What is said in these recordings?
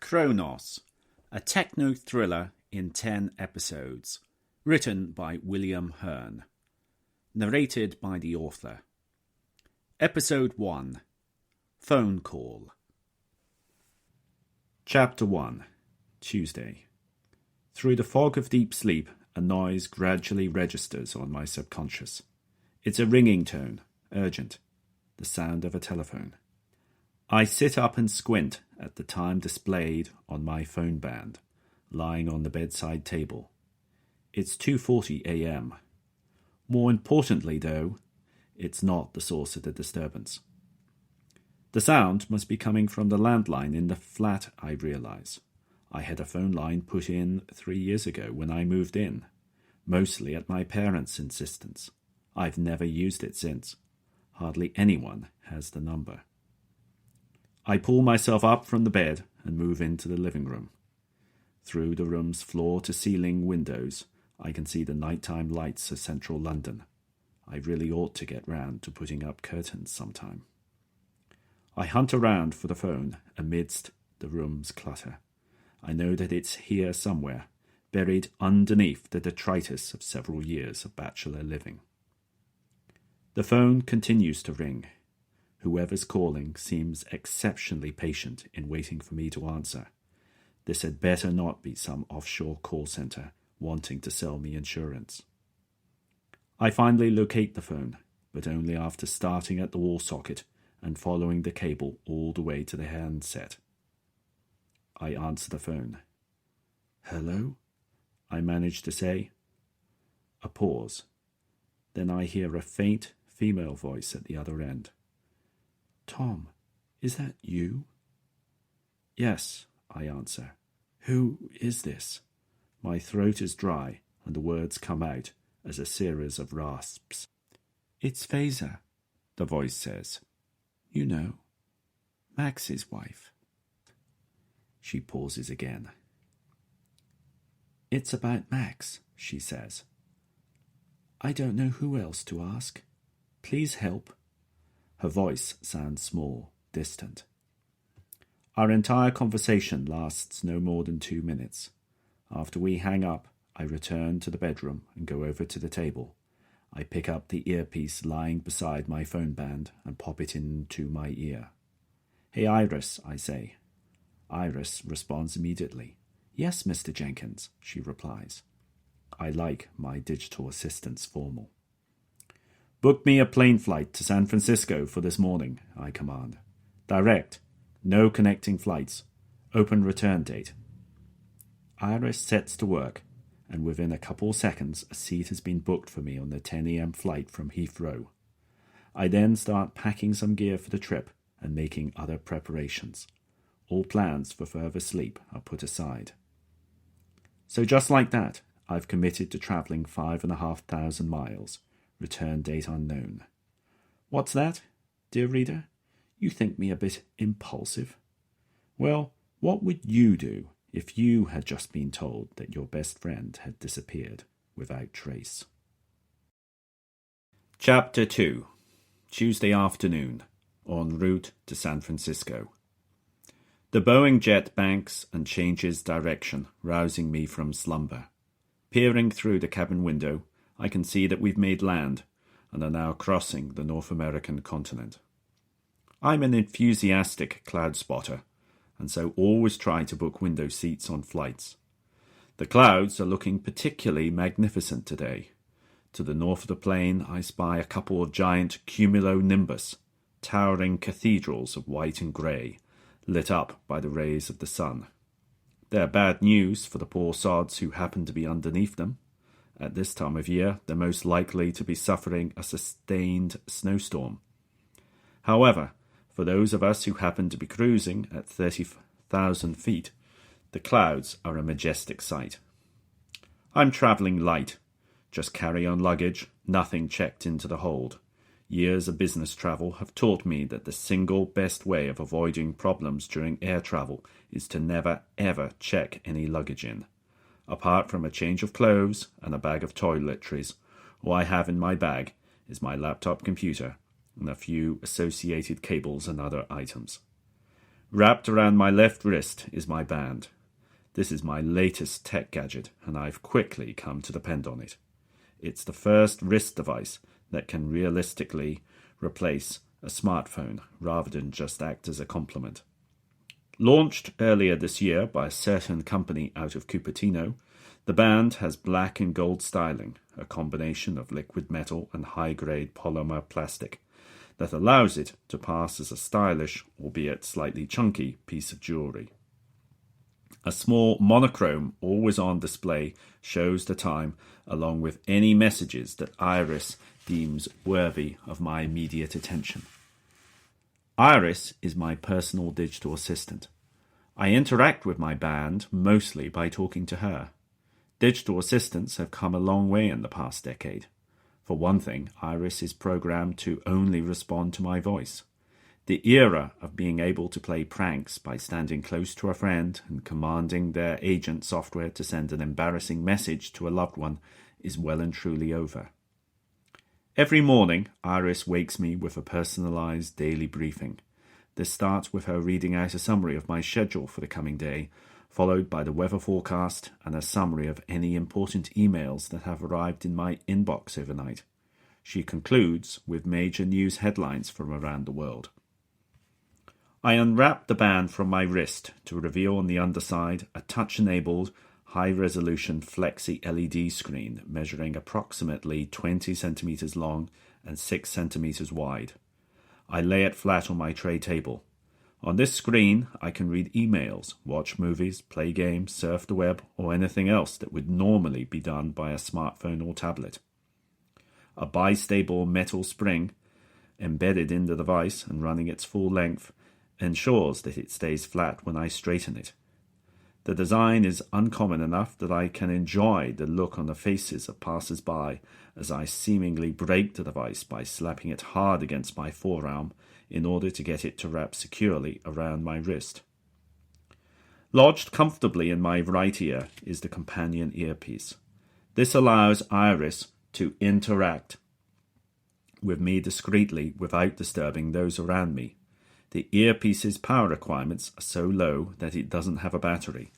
CHRONOS, a techno-thriller in 10 episodes, written by William Hearn, narrated by the author. Episode 1, Phone Call. Chapter 1, Tuesday. Through the fog of deep sleep, a noise gradually registers on my subconscious. It's a ringing tone, urgent, the sound of a telephone. I sit up and squint at the time displayed on my phone band, lying on the bedside table. It's 2:40 a.m. More importantly, though, it's not the source of the disturbance. The sound must be coming from the landline in the flat, I realize. I had a phone line put in 3 years ago when I moved in, mostly at my parents' insistence. I've never used it since. Hardly anyone has the number. I pull myself up from the bed and move into the living room. Through the room's floor-to-ceiling windows, I can see the nighttime lights of central London. I really ought to get round to putting up curtains sometime. I hunt around for the phone amidst the room's clutter. I know that it's here somewhere, buried underneath the detritus of several years of bachelor living. The phone continues to ring. Whoever's calling seems exceptionally patient in waiting for me to answer. This had better not be some offshore call centre wanting to sell me insurance. I finally locate the phone, but only after starting at the wall socket and following the cable all the way to the handset. I answer the phone. "Hello?" I manage to say. A pause. Then I hear a faint female voice at the other end. "Tom, is that you?" "Yes," I answer. "Who is this?" My throat is dry, and the words come out as a series of rasps. "It's Fazer," the voice says. "You know, Max's wife." She pauses again. "It's about Max," she says. "I don't know who else to ask. Please help." Her voice sounds small, distant. Our entire conversation lasts no more than 2 minutes. After we hang up, I return to the bedroom and go over to the table. I pick up the earpiece lying beside my phone band and pop it into my ear. "Hey, Iris," I say. Iris responds immediately. "Yes, Mr. Jenkins," she replies. I like my digital assistant's formal. "Book me a plane flight to San Francisco for this morning," I command. "Direct. No connecting flights. Open return date." Iris sets to work, and within a couple seconds a seat has been booked for me on the 10 a.m. flight from Heathrow. I then start packing some gear for the trip and making other preparations. All plans for further sleep are put aside. So just like that, I've committed to travelling 5,500 miles. Return date unknown. What's that, dear reader? You think me a bit impulsive? Well, what would you do if you had just been told that your best friend had disappeared without trace? Chapter 2, Tuesday afternoon, en route to San Francisco. The Boeing jet banks and changes direction, rousing me from slumber. Peering through the cabin window, I can see that we've made land and are now crossing the North American continent. I'm an enthusiastic cloud spotter, and so always try to book window seats on flights. The clouds are looking particularly magnificent today. To the north of the plane, I spy a couple of giant cumulonimbus, towering cathedrals of white and grey, lit up by the rays of the sun. They're bad news for the poor sods who happen to be underneath them. At this time of year, they're most likely to be suffering a sustained snowstorm. However, for those of us who happen to be cruising at 30,000 feet, the clouds are a majestic sight. I'm travelling light, just carry-on luggage, nothing checked into the hold. Years of business travel have taught me that the single best way of avoiding problems during air travel is to never ever check any luggage in. Apart from a change of clothes and a bag of toiletries, all I have in my bag is my laptop computer and a few associated cables and other items. Wrapped around my left wrist is my band. This is my latest tech gadget, and I've quickly come to depend on it. It's the first wrist device that can realistically replace a smartphone rather than just act as a complement. Launched earlier this year by a certain company out of Cupertino, the band has black and gold styling, a combination of liquid metal and high-grade polymer plastic, that allows it to pass as a stylish, albeit slightly chunky, piece of jewellery. A small monochrome always-on display shows the time, along with any messages that Iris deems worthy of my immediate attention. Iris is my personal digital assistant. I interact with my band mostly by talking to her. Digital assistants have come a long way in the past decade. For one thing, Iris is programmed to only respond to my voice. The era of being able to play pranks by standing close to a friend and commanding their agent software to send an embarrassing message to a loved one is well and truly over. Every morning, Iris wakes me with a personalized daily briefing. This starts with her reading out a summary of my schedule for the coming day, followed by the weather forecast and a summary of any important emails that have arrived in my inbox overnight. She concludes with major news headlines from around the world. I unwrap the band from my wrist to reveal on the underside a touch-enabled, high-resolution Flexi LED screen measuring approximately 20 centimeters long and 6 centimeters wide. I lay it flat on my tray table. On this screen, I can read emails, watch movies, play games, surf the web, or anything else that would normally be done by a smartphone or tablet. A bistable metal spring, embedded in the device and running its full length, ensures that it stays flat when I straighten it. The design is uncommon enough that I can enjoy the look on the faces of passers-by as I seemingly break the device by slapping it hard against my forearm in order to get it to wrap securely around my wrist. Lodged comfortably in my right ear is the companion earpiece. This allows Iris to interact with me discreetly without disturbing those around me. The earpiece's power requirements are so low that it doesn't have a battery.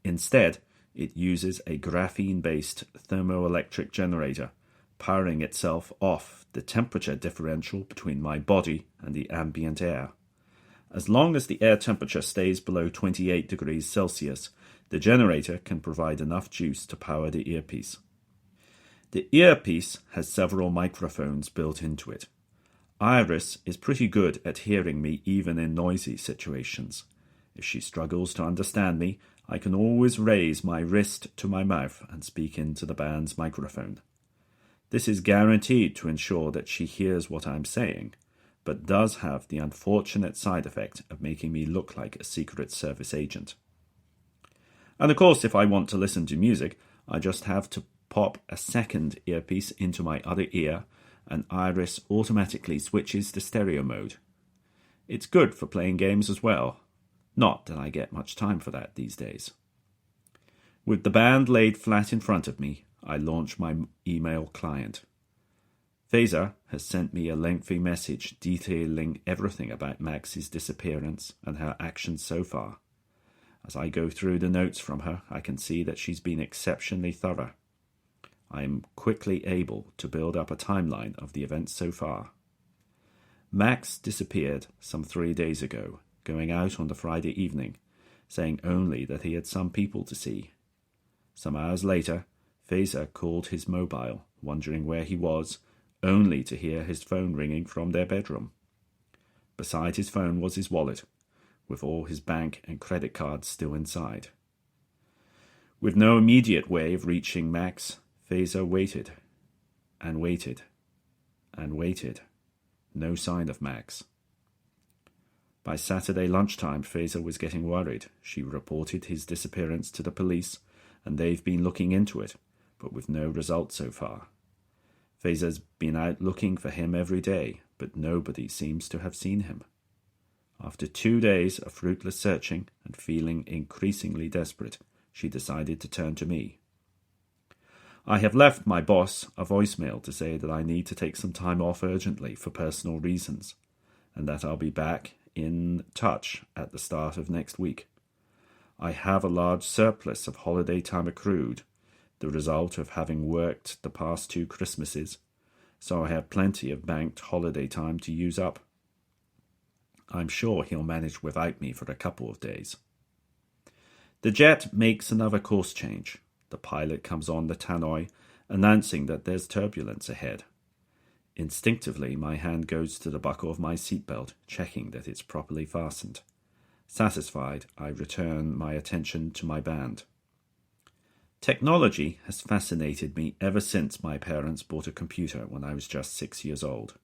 Instead, it uses a graphene-based thermoelectric generator, powering itself off the temperature differential between my body and the ambient air. As long as the air temperature stays below 28 degrees Celsius, the generator can provide enough juice to power the earpiece. The earpiece has several microphones built into it. Iris is pretty good at hearing me even in noisy situations. If she struggles to understand me, I can always raise my wrist to my mouth and speak into the band's microphone. This is guaranteed to ensure that she hears what I'm saying, but does have the unfortunate side effect of making me look like a Secret Service agent. And of course, if I want to listen to music, I just have to pop a second earpiece into my other ear, and Iris automatically switches to stereo mode. It's good for playing games as well. Not that I get much time for that these days. With the band laid flat in front of me, I launch my email client. Phaser has sent me a lengthy message detailing everything about Max's disappearance and her actions so far. As I go through the notes from her, I can see that she's been exceptionally thorough. I am quickly able to build up a timeline of the events so far. Max disappeared some 3 days ago, going out on the Friday evening, saying only that he had some people to see. Some hours later, Phaser called his mobile, wondering where he was, only to hear his phone ringing from their bedroom. Beside his phone was his wallet, with all his bank and credit cards still inside. With no immediate way of reaching Max, Phaser waited, and waited, and waited. No sign of Max. By Saturday lunchtime, Phaser was getting worried. She reported his disappearance to the police, and they've been looking into it, but with no result so far. Phaser's been out looking for him every day, but nobody seems to have seen him. After 2 days of fruitless searching and feeling increasingly desperate, she decided to turn to me. I have left my boss a voicemail to say that I need to take some time off urgently for personal reasons, and that I'll be back in touch at the start of next week. I have a large surplus of holiday time accrued, the result of having worked the past 2 Christmases, so I have plenty of banked holiday time to use up. I'm sure he'll manage without me for a couple of days. The jet makes another course change. The pilot comes on the tannoy, announcing that there's turbulence ahead. Instinctively, my hand goes to the buckle of my seatbelt, checking that it's properly fastened. Satisfied, I return my attention to my band. Technology has fascinated me ever since my parents bought a computer when I was just 6 years old.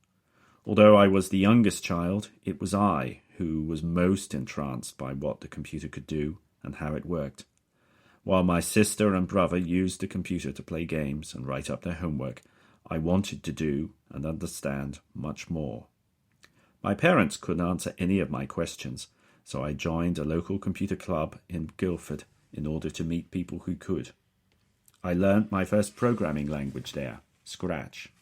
Although I was the youngest child, it was I who was most entranced by what the computer could do and how it worked. While my sister and brother used the computer to play games and write up their homework, I wanted to do and understand much more. My parents couldn't answer any of my questions, so I joined a local computer club in Guildford in order to meet people who could. I learned my first programming language there, Scratch.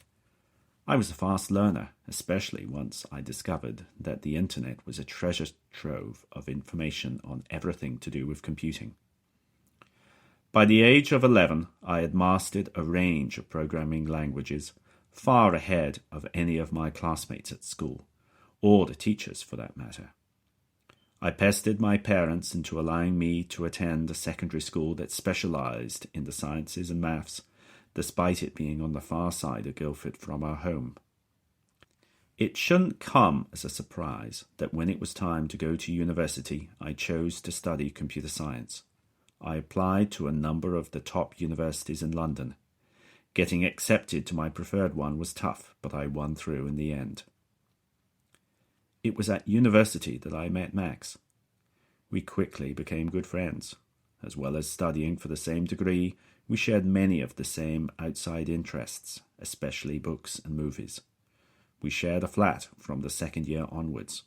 I was a fast learner, especially once I discovered that the internet was a treasure trove of information on everything to do with computing. By the age of 11, I had mastered a range of programming languages, far ahead of any of my classmates at school, or the teachers for that matter. I pestered my parents into allowing me to attend a secondary school that specialized in the sciences and maths, despite it being on the far side of Guildford from our home. It shouldn't come as a surprise that when it was time to go to university, I chose to study computer science. I applied to a number of the top universities in London. Getting accepted to my preferred one was tough, but I won through in the end. It was at university that I met Max. We quickly became good friends. As well as studying for the same degree, we shared many of the same outside interests, especially books and movies. We shared a flat from the second year onwards.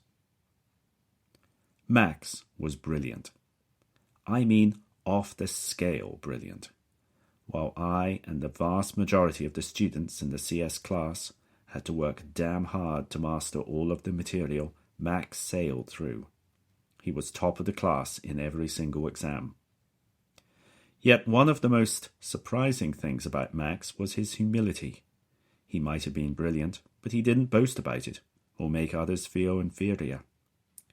Max was brilliant. I mean, off the scale brilliant. While I and the vast majority of the students in the CS class had to work damn hard to master all of the material, Max sailed through. He was top of the class in every single exam. Yet one of the most surprising things about Max was his humility. He might have been brilliant, but he didn't boast about it or make others feel inferior.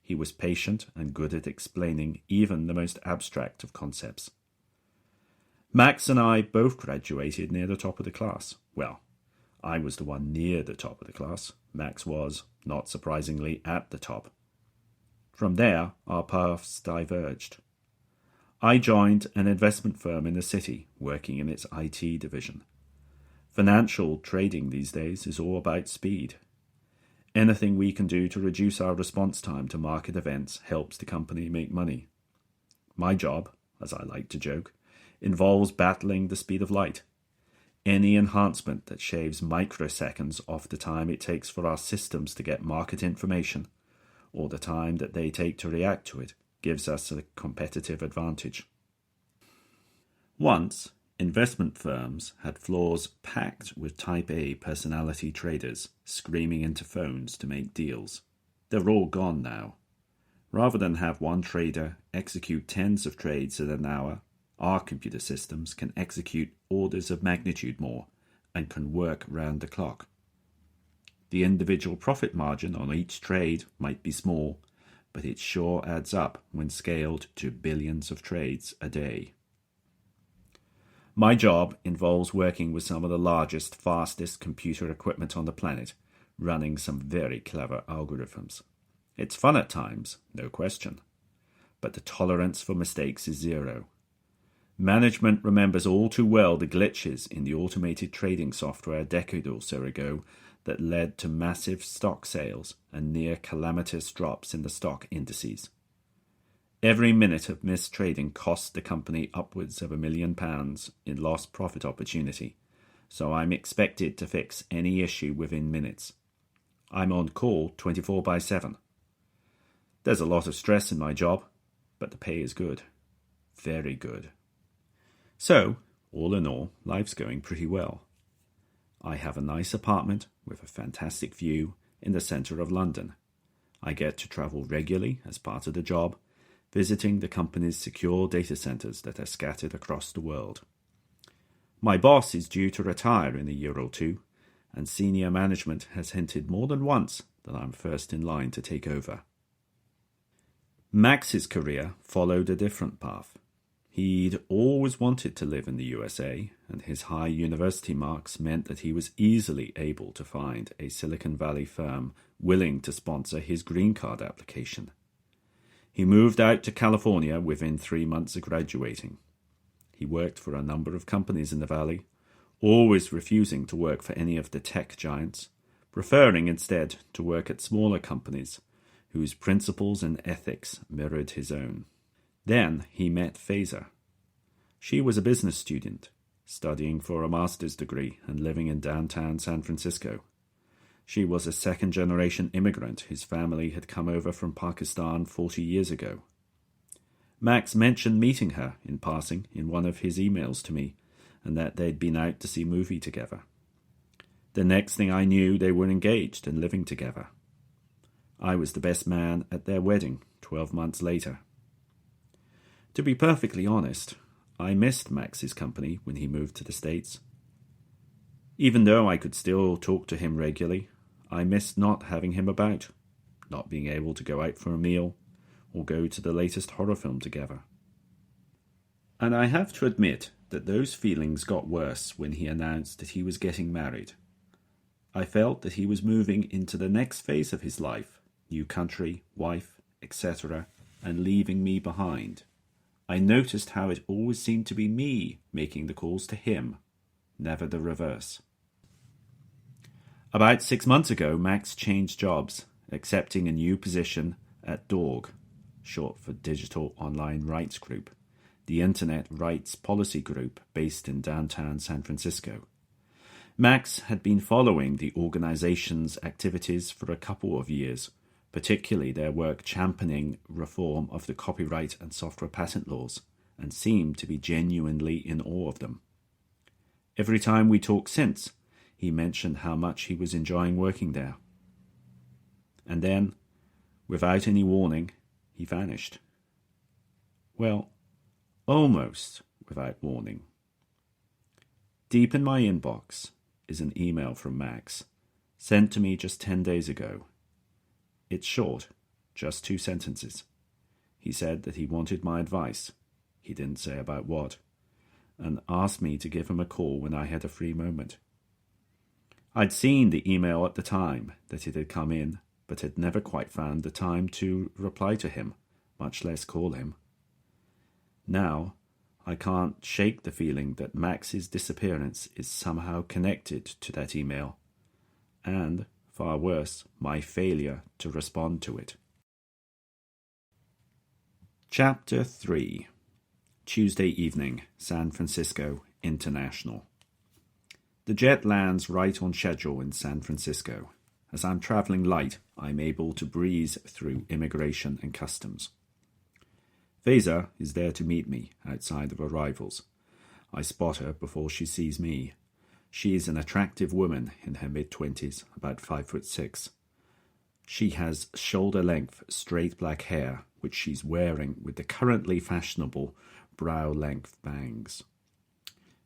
He was patient and good at explaining even the most abstract of concepts. Max and I both graduated near the top of the class. Well, I was the one near the top of the class. Max was, not surprisingly, at the top. From there, our paths diverged. I joined an investment firm in the city, working in its IT division. Financial trading these days is all about speed. Anything we can do to reduce our response time to market events helps the company make money. My job, as I like to joke, involves battling the speed of light. Any enhancement that shaves microseconds off the time it takes for our systems to get market information, or the time that they take to react to it, gives us a competitive advantage. Once, investment firms had floors packed with Type A personality traders screaming into phones to make deals. They're all gone now. Rather than have one trader execute tens of trades in an hour, our computer systems can execute orders of magnitude more and can work round the clock. The individual profit margin on each trade might be small, but it sure adds up when scaled to billions of trades a day. My job involves working with some of the largest, fastest computer equipment on the planet, running some very clever algorithms. It's fun at times, no question, but the tolerance for mistakes is zero. Management remembers all too well the glitches in the automated trading software a decade or so ago that led to massive stock sales and near calamitous drops in the stock indices. Every minute of missed trading cost the company upwards of £1 million in lost profit opportunity, so I'm expected to fix any issue within minutes. I'm on call 24/7. There's a lot of stress in my job, but the pay is good. Very good. So, all in all, life's going pretty well. I have a nice apartment with a fantastic view in the centre of London. I get to travel regularly as part of the job, visiting the company's secure data centers that are scattered across the world. My boss is due to retire in a year or two, and senior management has hinted more than once that I'm first in line to take over. Max's career followed a different path. He'd always wanted to live in the USA, and his high university marks meant that he was easily able to find a Silicon Valley firm willing to sponsor his green card application. He moved out to California within 3 months of graduating. He worked for a number of companies in the Valley, always refusing to work for any of the tech giants, preferring instead to work at smaller companies whose principles and ethics mirrored his own. Then he met Faiza. She was a business student, studying for a master's degree and living in downtown San Francisco. She was a second-generation immigrant whose family had come over from Pakistan 40 years ago. Max mentioned meeting her in passing in one of his emails to me, and that they'd been out to see a movie together. The next thing I knew, they were engaged and living together. I was the best man at their wedding 12 months later. To be perfectly honest, I missed Max's company when he moved to the States. Even though I could still talk to him regularly, I missed not having him about, not being able to go out for a meal or go to the latest horror film together. And I have to admit that those feelings got worse when he announced that he was getting married. I felt that he was moving into the next phase of his life, new country, wife, etc., and leaving me behind. I noticed how it always seemed to be me making the calls to him, never the reverse. About 6 months ago, Max changed jobs, accepting a new position at DORG, short for Digital Online Rights Group, the Internet Rights Policy Group based in downtown San Francisco. Max had been following the organization's activities for a couple of years, particularly their work championing reform of the copyright and software patent laws, and seemed to be genuinely in awe of them. Every time we talked since, he mentioned how much he was enjoying working there. And then, without any warning, he vanished. Well, almost without warning. Deep in my inbox is an email from Max, sent to me just 10 days ago. It's short, just 2 sentences. He said that he wanted my advice, he didn't say about what, and asked me to give him a call when I had a free moment. I'd seen the email at the time that it had come in, but had never quite found the time to reply to him, much less call him. Now, I can't shake the feeling that Max's disappearance is somehow connected to that email, and, far worse, my failure to respond to it. Chapter 3. Tuesday evening, San Francisco International. The jet lands right on schedule in San Francisco. As I'm traveling light, I'm able to breeze through immigration and customs. Faiza is there to meet me outside of arrivals. I spot her before she sees me. She is an attractive woman in her mid-20s, about 5'6". She has shoulder-length, straight black hair, which she's wearing with the currently fashionable brow-length bangs.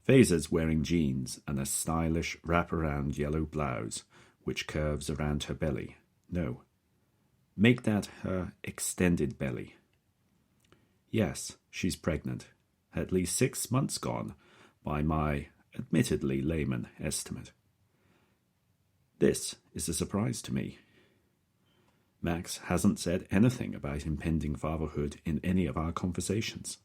Faiza's wearing jeans and a stylish wraparound yellow blouse, which curves around her belly. No, make that her extended belly. Yes, she's pregnant, at least 6 months gone, by my admittedly layman estimate. This is a surprise to me. Max hasn't said anything about impending fatherhood in any of our conversations.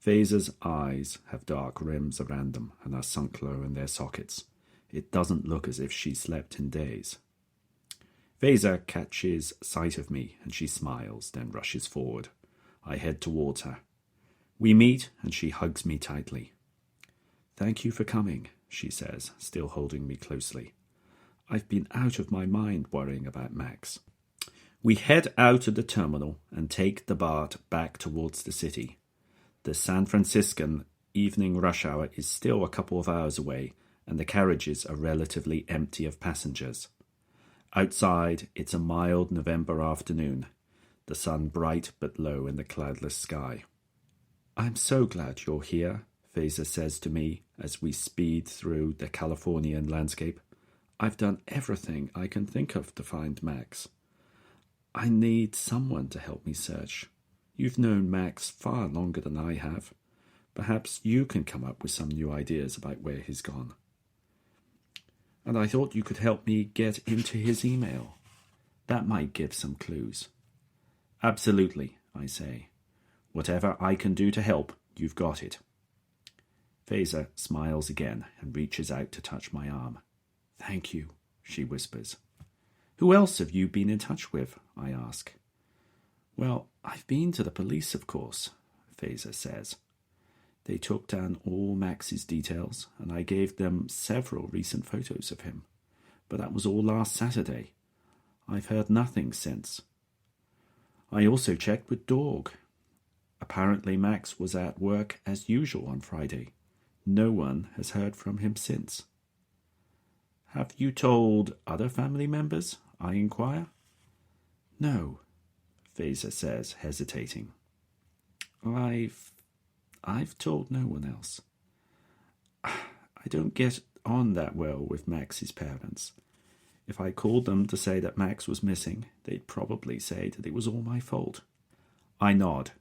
Faiza's eyes have dark rims around them and are sunk low in their sockets. It doesn't look as if she slept in days. Faiza catches sight of me and she smiles, then rushes forward. I head towards her. We meet and she hugs me tightly. "Thank you for coming," she says, still holding me closely. "I've been out of my mind worrying about Max." We head out of the terminal and take the BART back towards the city. The San Franciscan evening rush hour is still a couple of hours away, and the carriages are relatively empty of passengers. Outside, it's a mild November afternoon, the sun bright but low in the cloudless sky. "I'm so glad you're here," Faiza says to me as we speed through the Californian landscape. "I've done everything I can think of to find Max. I need someone to help me search. You've known Max far longer than I have. Perhaps you can come up with some new ideas about where he's gone. And I thought you could help me get into his email. That might give some clues." "Absolutely," I say. "Whatever I can do to help, you've got it." Faiza smiles again and reaches out to touch my arm. "Thank you," she whispers. "Who else have you been in touch with?" I ask. "Well, I've been to the police, of course," Faiza says. "They took down all Max's details, and I gave them several recent photos of him. But that was all last Saturday. I've heard nothing since. I also checked with Dorg. Apparently Max was at work as usual on Friday. No one has heard from him since." "Have you told other family members?" I inquire. "No," Faiza says, hesitating. I've told no one else. I don't get on that well with Max's parents. If I called them to say that Max was missing, they'd probably say that it was all my fault." I nod.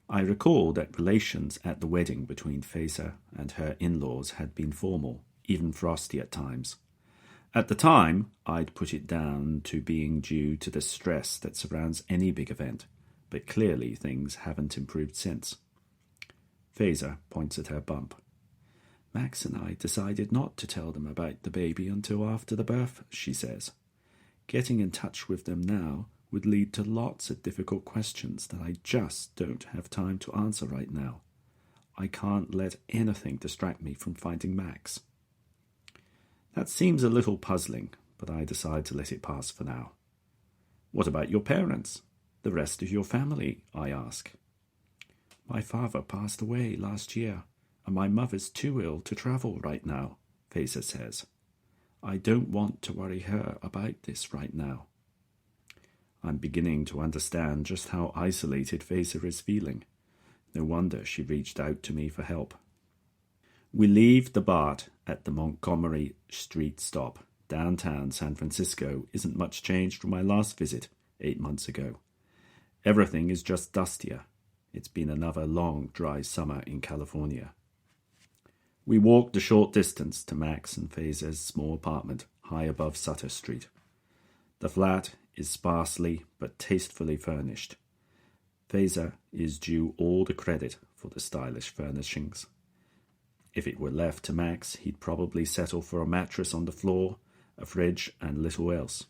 I recall that relations at the wedding between Faiza and her in-laws had been formal, even frosty at times. At the time, I'd put it down to being due to the stress that surrounds any big event, but clearly things haven't improved since. Faiza points at her bump. "Max and I decided not to tell them about the baby until after the birth," she says. "Getting in touch with them now would lead to lots of difficult questions that I just don't have time to answer right now. I can't let anything distract me from finding Max." That seems a little puzzling, but I decide to let it pass for now. "What about your parents? The rest of your family?" I ask. "My father passed away last year, and my mother's too ill to travel right now," Faiza says. "I don't want to worry her about this right now." I'm beginning to understand just how isolated Faiza is feeling. No wonder she reached out to me for help. We leave the BART at the Montgomery Street stop. Downtown San Francisco isn't much changed from my last visit 8 months ago. Everything is just dustier. It's been another long, dry summer in California. We walk the short distance to Max and Faiza's small apartment high above Sutter Street. The flat is sparsely but tastefully furnished. Faiza is due all the credit for the stylish furnishings. If it were left to Max, he'd probably settle for a mattress on the floor, a fridge, and little else.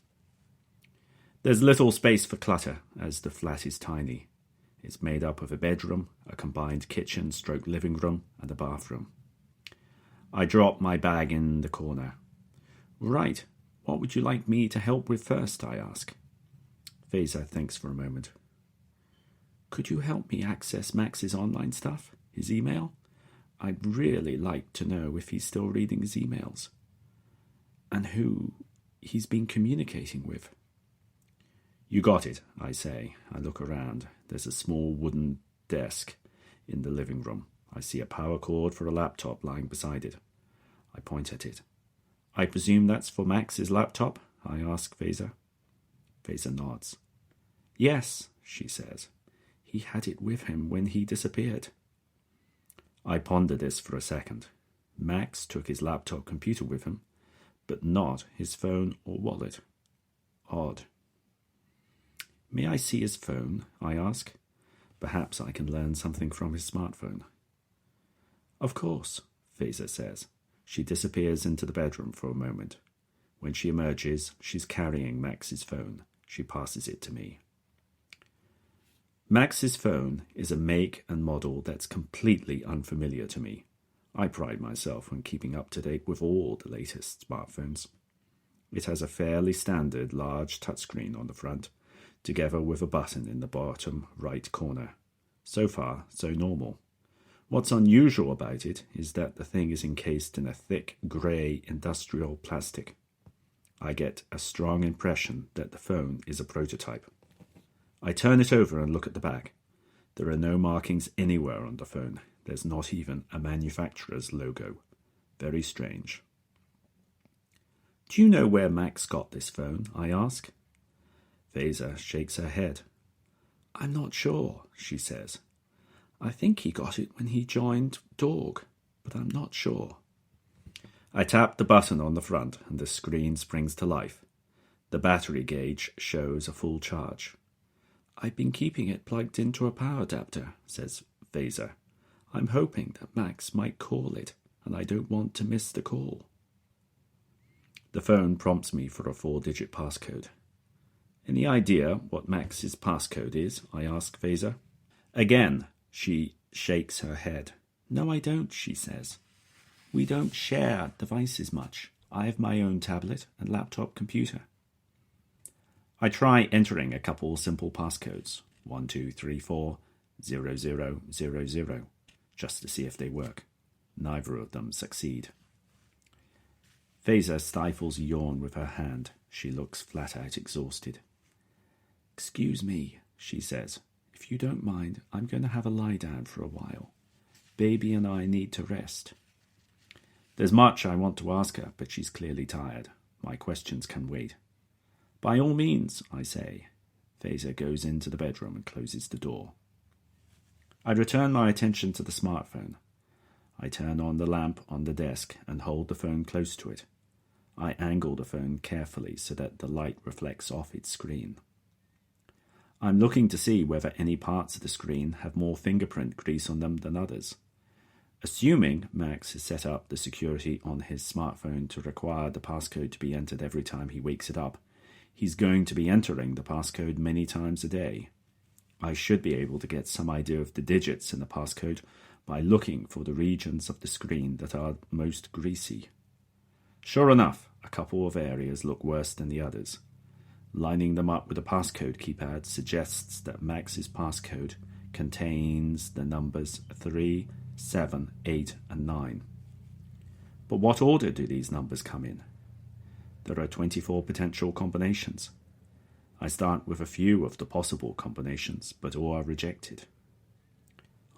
There's little space for clutter, as the flat is tiny. It's made up of a bedroom, a combined kitchen/living room, and a bathroom. I drop my bag in the corner. "Right, what would you like me to help with first?" I ask. Faiza thinks for a moment. "Could you help me access Max's online stuff, his email? I'd really like to know if he's still reading his emails, and who he's been communicating with." "You got it," I say. I look around. There's a small wooden desk in the living room. I see a power cord for a laptop lying beside it. I point at it. "I presume that's for Max's laptop?" I ask Faiza. Faiza nods. "Yes," she says. "He had it with him when he disappeared." I ponder this for a second. Max took his laptop computer with him, but not his phone or wallet. Odd. "May I see his phone?" I ask. Perhaps I can learn something from his smartphone. "Of course," Faiza says. She disappears into the bedroom for a moment. When she emerges, she's carrying Max's phone. She passes it to me. Max's phone is a make and model that's completely unfamiliar to me. I pride myself on keeping up to date with all the latest smartphones. It has a fairly standard large touchscreen on the front, together with a button in the bottom right corner. So far, so normal. What's unusual about it is that the thing is encased in a thick, grey industrial plastic. I get a strong impression that the phone is a prototype. I turn it over and look at the back. There are no markings anywhere on the phone. There's not even a manufacturer's logo. Very strange. Do you know where Max got this phone? I ask. Faiza shakes her head. I'm not sure, she says. I think he got it when he joined Dog, but I'm not sure. I tap the button on the front and the screen springs to life. The battery gauge shows a full charge. I've been keeping it plugged into a power adapter, says Faiza. I'm hoping that Max might call it, and I don't want to miss the call. The phone prompts me for a 4-digit passcode. Any idea what Max's passcode is? I ask Faiza. Again, she shakes her head. No, I don't, she says. We don't share devices much. I have my own tablet and laptop computer. I try entering a couple simple passcodes, 1234 0000, just to see if they work. Neither of them succeed. Faiza stifles a yawn with her hand. She looks flat out exhausted. Excuse me, she says. If you don't mind, I'm going to have a lie down for a while. Baby and I need to rest. There's much I want to ask her, but she's clearly tired. My questions can wait. By all means, I say. Faiza goes into the bedroom and closes the door. I return my attention to the smartphone. I turn on the lamp on the desk and hold the phone close to it. I angle the phone carefully so that the light reflects off its screen. I'm looking to see whether any parts of the screen have more fingerprint grease on them than others. Assuming Max has set up the security on his smartphone to require the passcode to be entered every time he wakes it up, he's going to be entering the passcode many times a day. I should be able to get some idea of the digits in the passcode by looking for the regions of the screen that are most greasy. Sure enough, a couple of areas look worse than the others. Lining them up with a passcode keypad suggests that Max's passcode contains the numbers 3, 7, 8, and 9. But what order do these numbers come in? There are 24 potential combinations. I start with a few of the possible combinations, but all are rejected.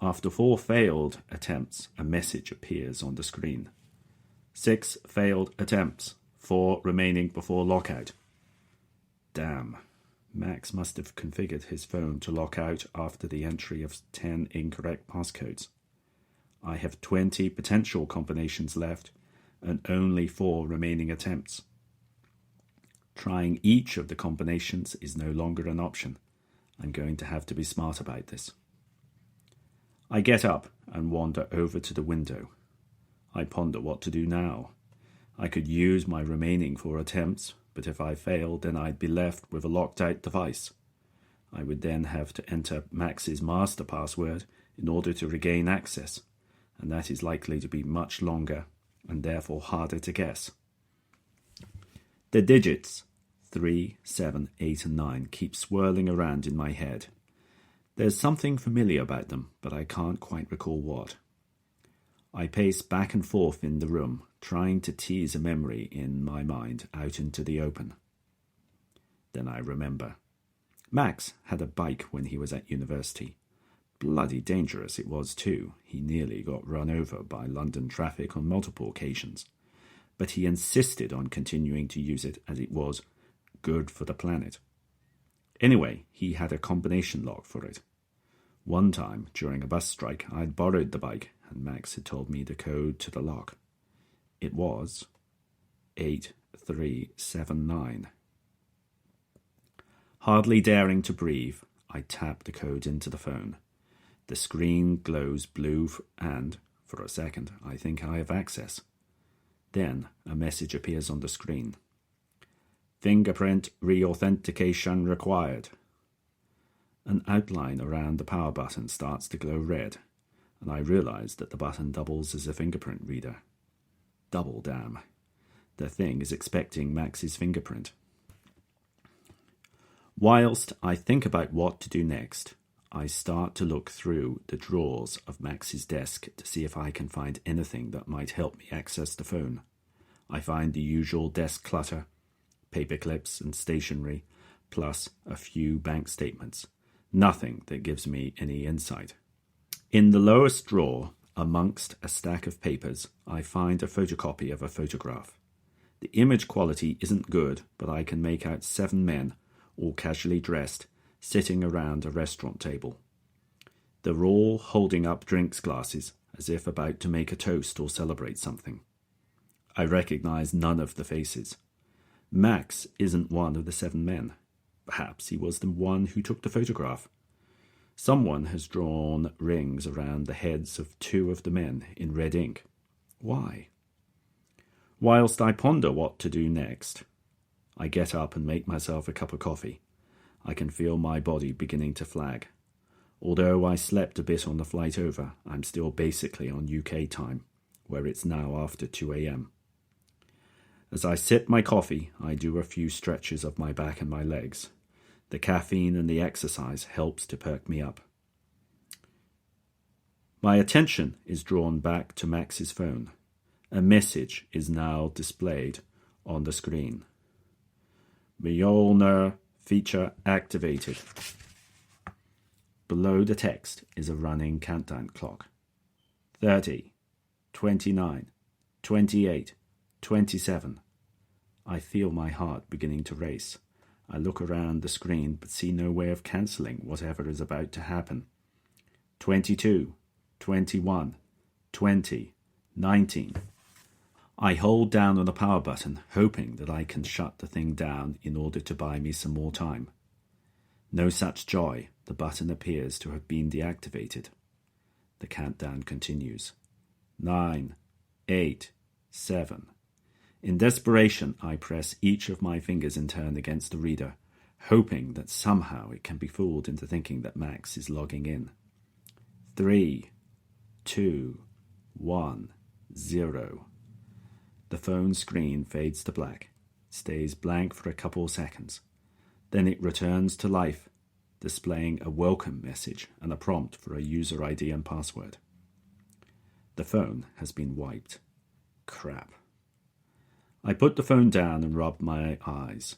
After 4 failed attempts, a message appears on the screen. 6 failed attempts, 4 remaining before lockout. Damn, Max must have configured his phone to lock out after the entry of 10 incorrect passcodes. I have 20 potential combinations left and only 4 remaining attempts. Trying each of the combinations is no longer an option. I'm going to have to be smart about this. I get up and wander over to the window. I ponder what to do now. I could use my remaining 4 attempts, but if I failed, then I'd be left with a locked-out device. I would then have to enter Max's master password in order to regain access, and that is likely to be much longer and therefore harder to guess. The digits 3, 7, 8, and 9 keep swirling around in my head. There's something familiar about them, but I can't quite recall what. I pace back and forth in the room, trying to tease a memory in my mind out into the open. Then I remember. Max had a bike when he was at university. Bloody dangerous it was too. He nearly got run over by London traffic on multiple occasions. But he insisted on continuing to use it as it was good for the planet. Anyway, he had a combination lock for it. One time, during a bus strike, I'd borrowed the bike, and Max had told me the code to the lock. It was 8379. Hardly daring to breathe, I tap the code into the phone. The screen glows blue and, for a second, I think I have access. Then a message appears on the screen. Fingerprint reauthentication required. An outline around the power button starts to glow red, and I realize that the button doubles as a fingerprint reader. Double damn. The thing is expecting Max's fingerprint. Whilst I think about what to do next, I start to look through the drawers of Max's desk to see if I can find anything that might help me access the phone. I find the usual desk clutter, paper clips and stationery, plus a few bank statements. Nothing that gives me any insight. In the lowest drawer, amongst a stack of papers, I find a photocopy of a photograph. The image quality isn't good, but I can make out 7 men, all casually dressed, sitting around a restaurant table. They're all holding up drinks glasses, as if about to make a toast or celebrate something. I recognize none of the faces. Max isn't one of the 7 men. Perhaps he was the one who took the photograph. Someone has drawn rings around the heads of 2 of the men in red ink. Why? Whilst I ponder what to do next, I get up and make myself a cup of coffee. I can feel my body beginning to flag. Although I slept a bit on the flight over, I'm still basically on UK time, where it's now after 2 a.m. As I sip my coffee, I do a few stretches of my back and my legs. The caffeine and the exercise helps to perk me up. My attention is drawn back to Max's phone. A message is now displayed on the screen. Mjolnir feature activated. Below the text is a running countdown clock. 30, 29, 28, 27. I feel my heart beginning to race. I look around the screen but see no way of cancelling whatever is about to happen. 22, 21, 20, 19. I hold down on the power button, hoping that I can shut the thing down in order to buy me some more time. No such joy. The button appears to have been deactivated. The countdown continues. 9, 8, 7. In desperation, I press each of my fingers in turn against the reader, hoping that somehow it can be fooled into thinking that Max is logging in. 3, 2, 1, 0. The phone screen fades to black, stays blank for a couple of seconds. Then it returns to life, displaying a welcome message and a prompt for a user ID and password. The phone has been wiped. Crap. I put the phone down and rubbed my eyes.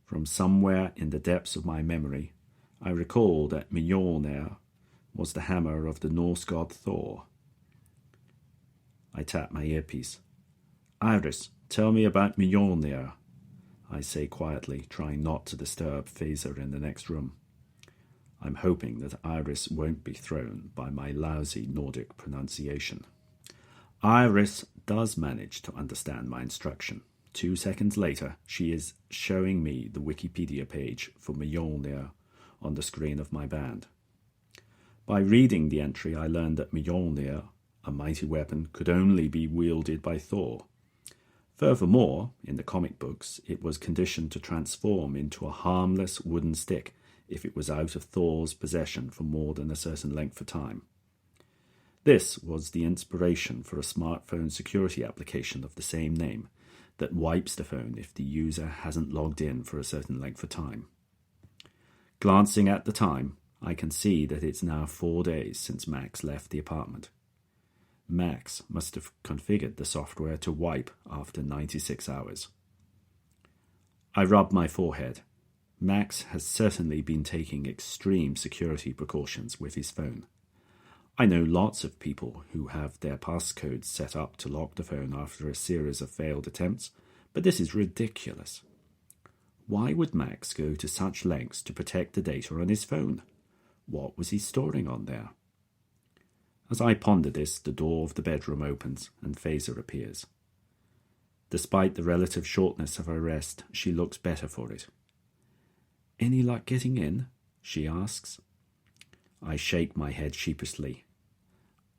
From somewhere in the depths of my memory, I recall that Mjolnir was the hammer of the Norse god Thor. I tap my earpiece. Iris, tell me about Mjolnir, I say quietly, trying not to disturb Phaser in the next room. I'm hoping that Iris won't be thrown by my lousy Nordic pronunciation. Iris does manage to understand my instruction. 2 seconds later, she is showing me the Wikipedia page for Mjolnir on the screen of my band. By reading the entry, I learned that Mjolnir, a mighty weapon, could only be wielded by Thor. Furthermore, in the comic books, it was conditioned to transform into a harmless wooden stick if it was out of Thor's possession for more than a certain length of time. This was the inspiration for a smartphone security application of the same name that wipes the phone if the user hasn't logged in for a certain length of time. Glancing at the time, I can see that it's now 4 days since Max left the apartment. Max must have configured the software to wipe after 96 hours. I rub my forehead. Max has certainly been taking extreme security precautions with his phone. I know lots of people who have their passcodes set up to lock the phone after a series of failed attempts, but this is ridiculous. Why would Max go to such lengths to protect the data on his phone? What was he storing on there? As I ponder this, the door of the bedroom opens and Phaser appears. Despite the relative shortness of her rest, she looks better for it. "Any luck getting in?" she asks. I shake my head sheepishly.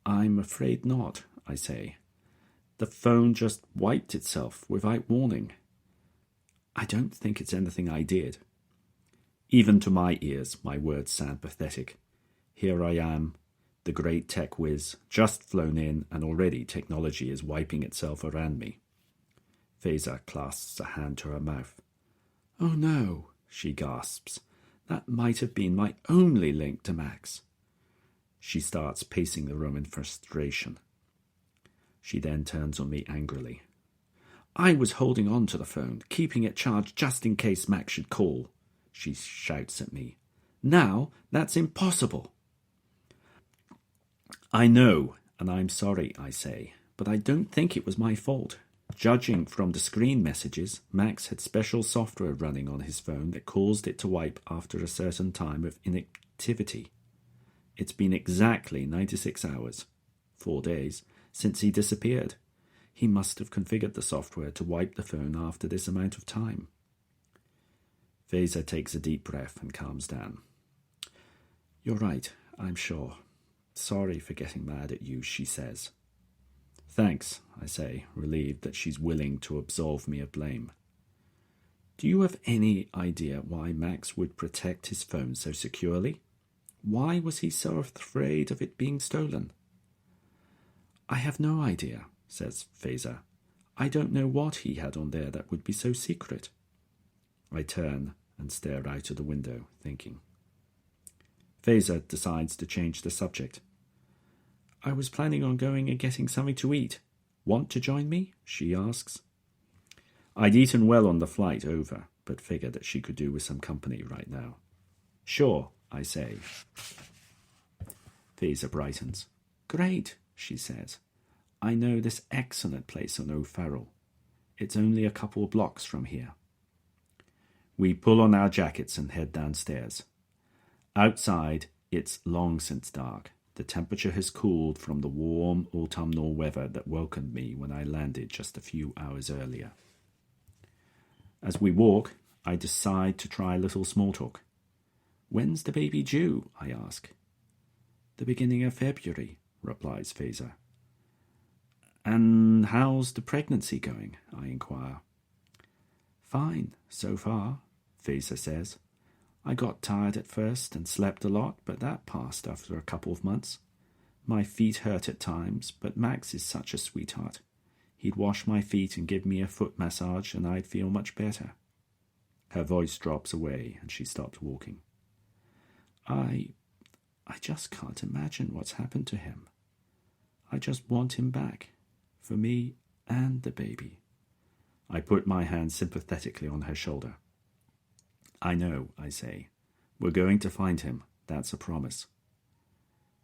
"I'm afraid not," I say. "The phone just wiped itself without warning. I don't think it's anything I did." Even to my ears, my words sound pathetic. Here I am, the great tech whiz, just flown in, and already technology is wiping itself around me. Phaser clasps a hand to her mouth. "Oh no," she gasps. "That might have been my only link to Max." She starts pacing the room in frustration. She then turns on me angrily. I was holding on to the phone, keeping it charged just in case Max should call, she shouts at me. Now that's impossible. I know, and I'm sorry, I say, but I don't think it was my fault. Judging from the screen messages, Max had special software running on his phone that caused it to wipe after a certain time of inactivity. It's been exactly 96 hours, 4 days, since he disappeared. He must have configured the software to wipe the phone after this amount of time. Faiza takes a deep breath and calms down. You're right, I'm sure. Sorry for getting mad at you, she says. Thanks, I say, relieved that she's willing to absolve me of blame. Do you have any idea why Max would protect his phone so securely? Why was he so afraid of it being stolen? I have no idea, says Faiza. I don't know what he had on there that would be so secret. I turn and stare out of the window, thinking. Faiza decides to change the subject. I was planning on going and getting something to eat. Want to join me? She asks. I'd eaten well on the flight over, but figured that she could do with some company right now. Sure, I say. Faiza brightens. Great, she says. I know this excellent place on O'Farrell. It's only a couple of blocks from here. We pull on our jackets and head downstairs. Outside, it's long since dark. The temperature has cooled from the warm autumnal weather that welcomed me when I landed just a few hours earlier. As we walk, I decide to try a little small talk. When's the baby due? I ask. The beginning of February, replies Faiza. And how's the pregnancy going? I inquire. Fine, so far, Faiza says. I got tired at first and slept a lot, but that passed after a couple of months. My feet hurt at times, but Max is such a sweetheart. He'd wash my feet and give me a foot massage, and I'd feel much better. Her voice drops away, and she stops walking. I just can't imagine what's happened to him. I just want him back, for me and the baby. I put my hand sympathetically on her shoulder. I know, I say. We're going to find him. That's a promise.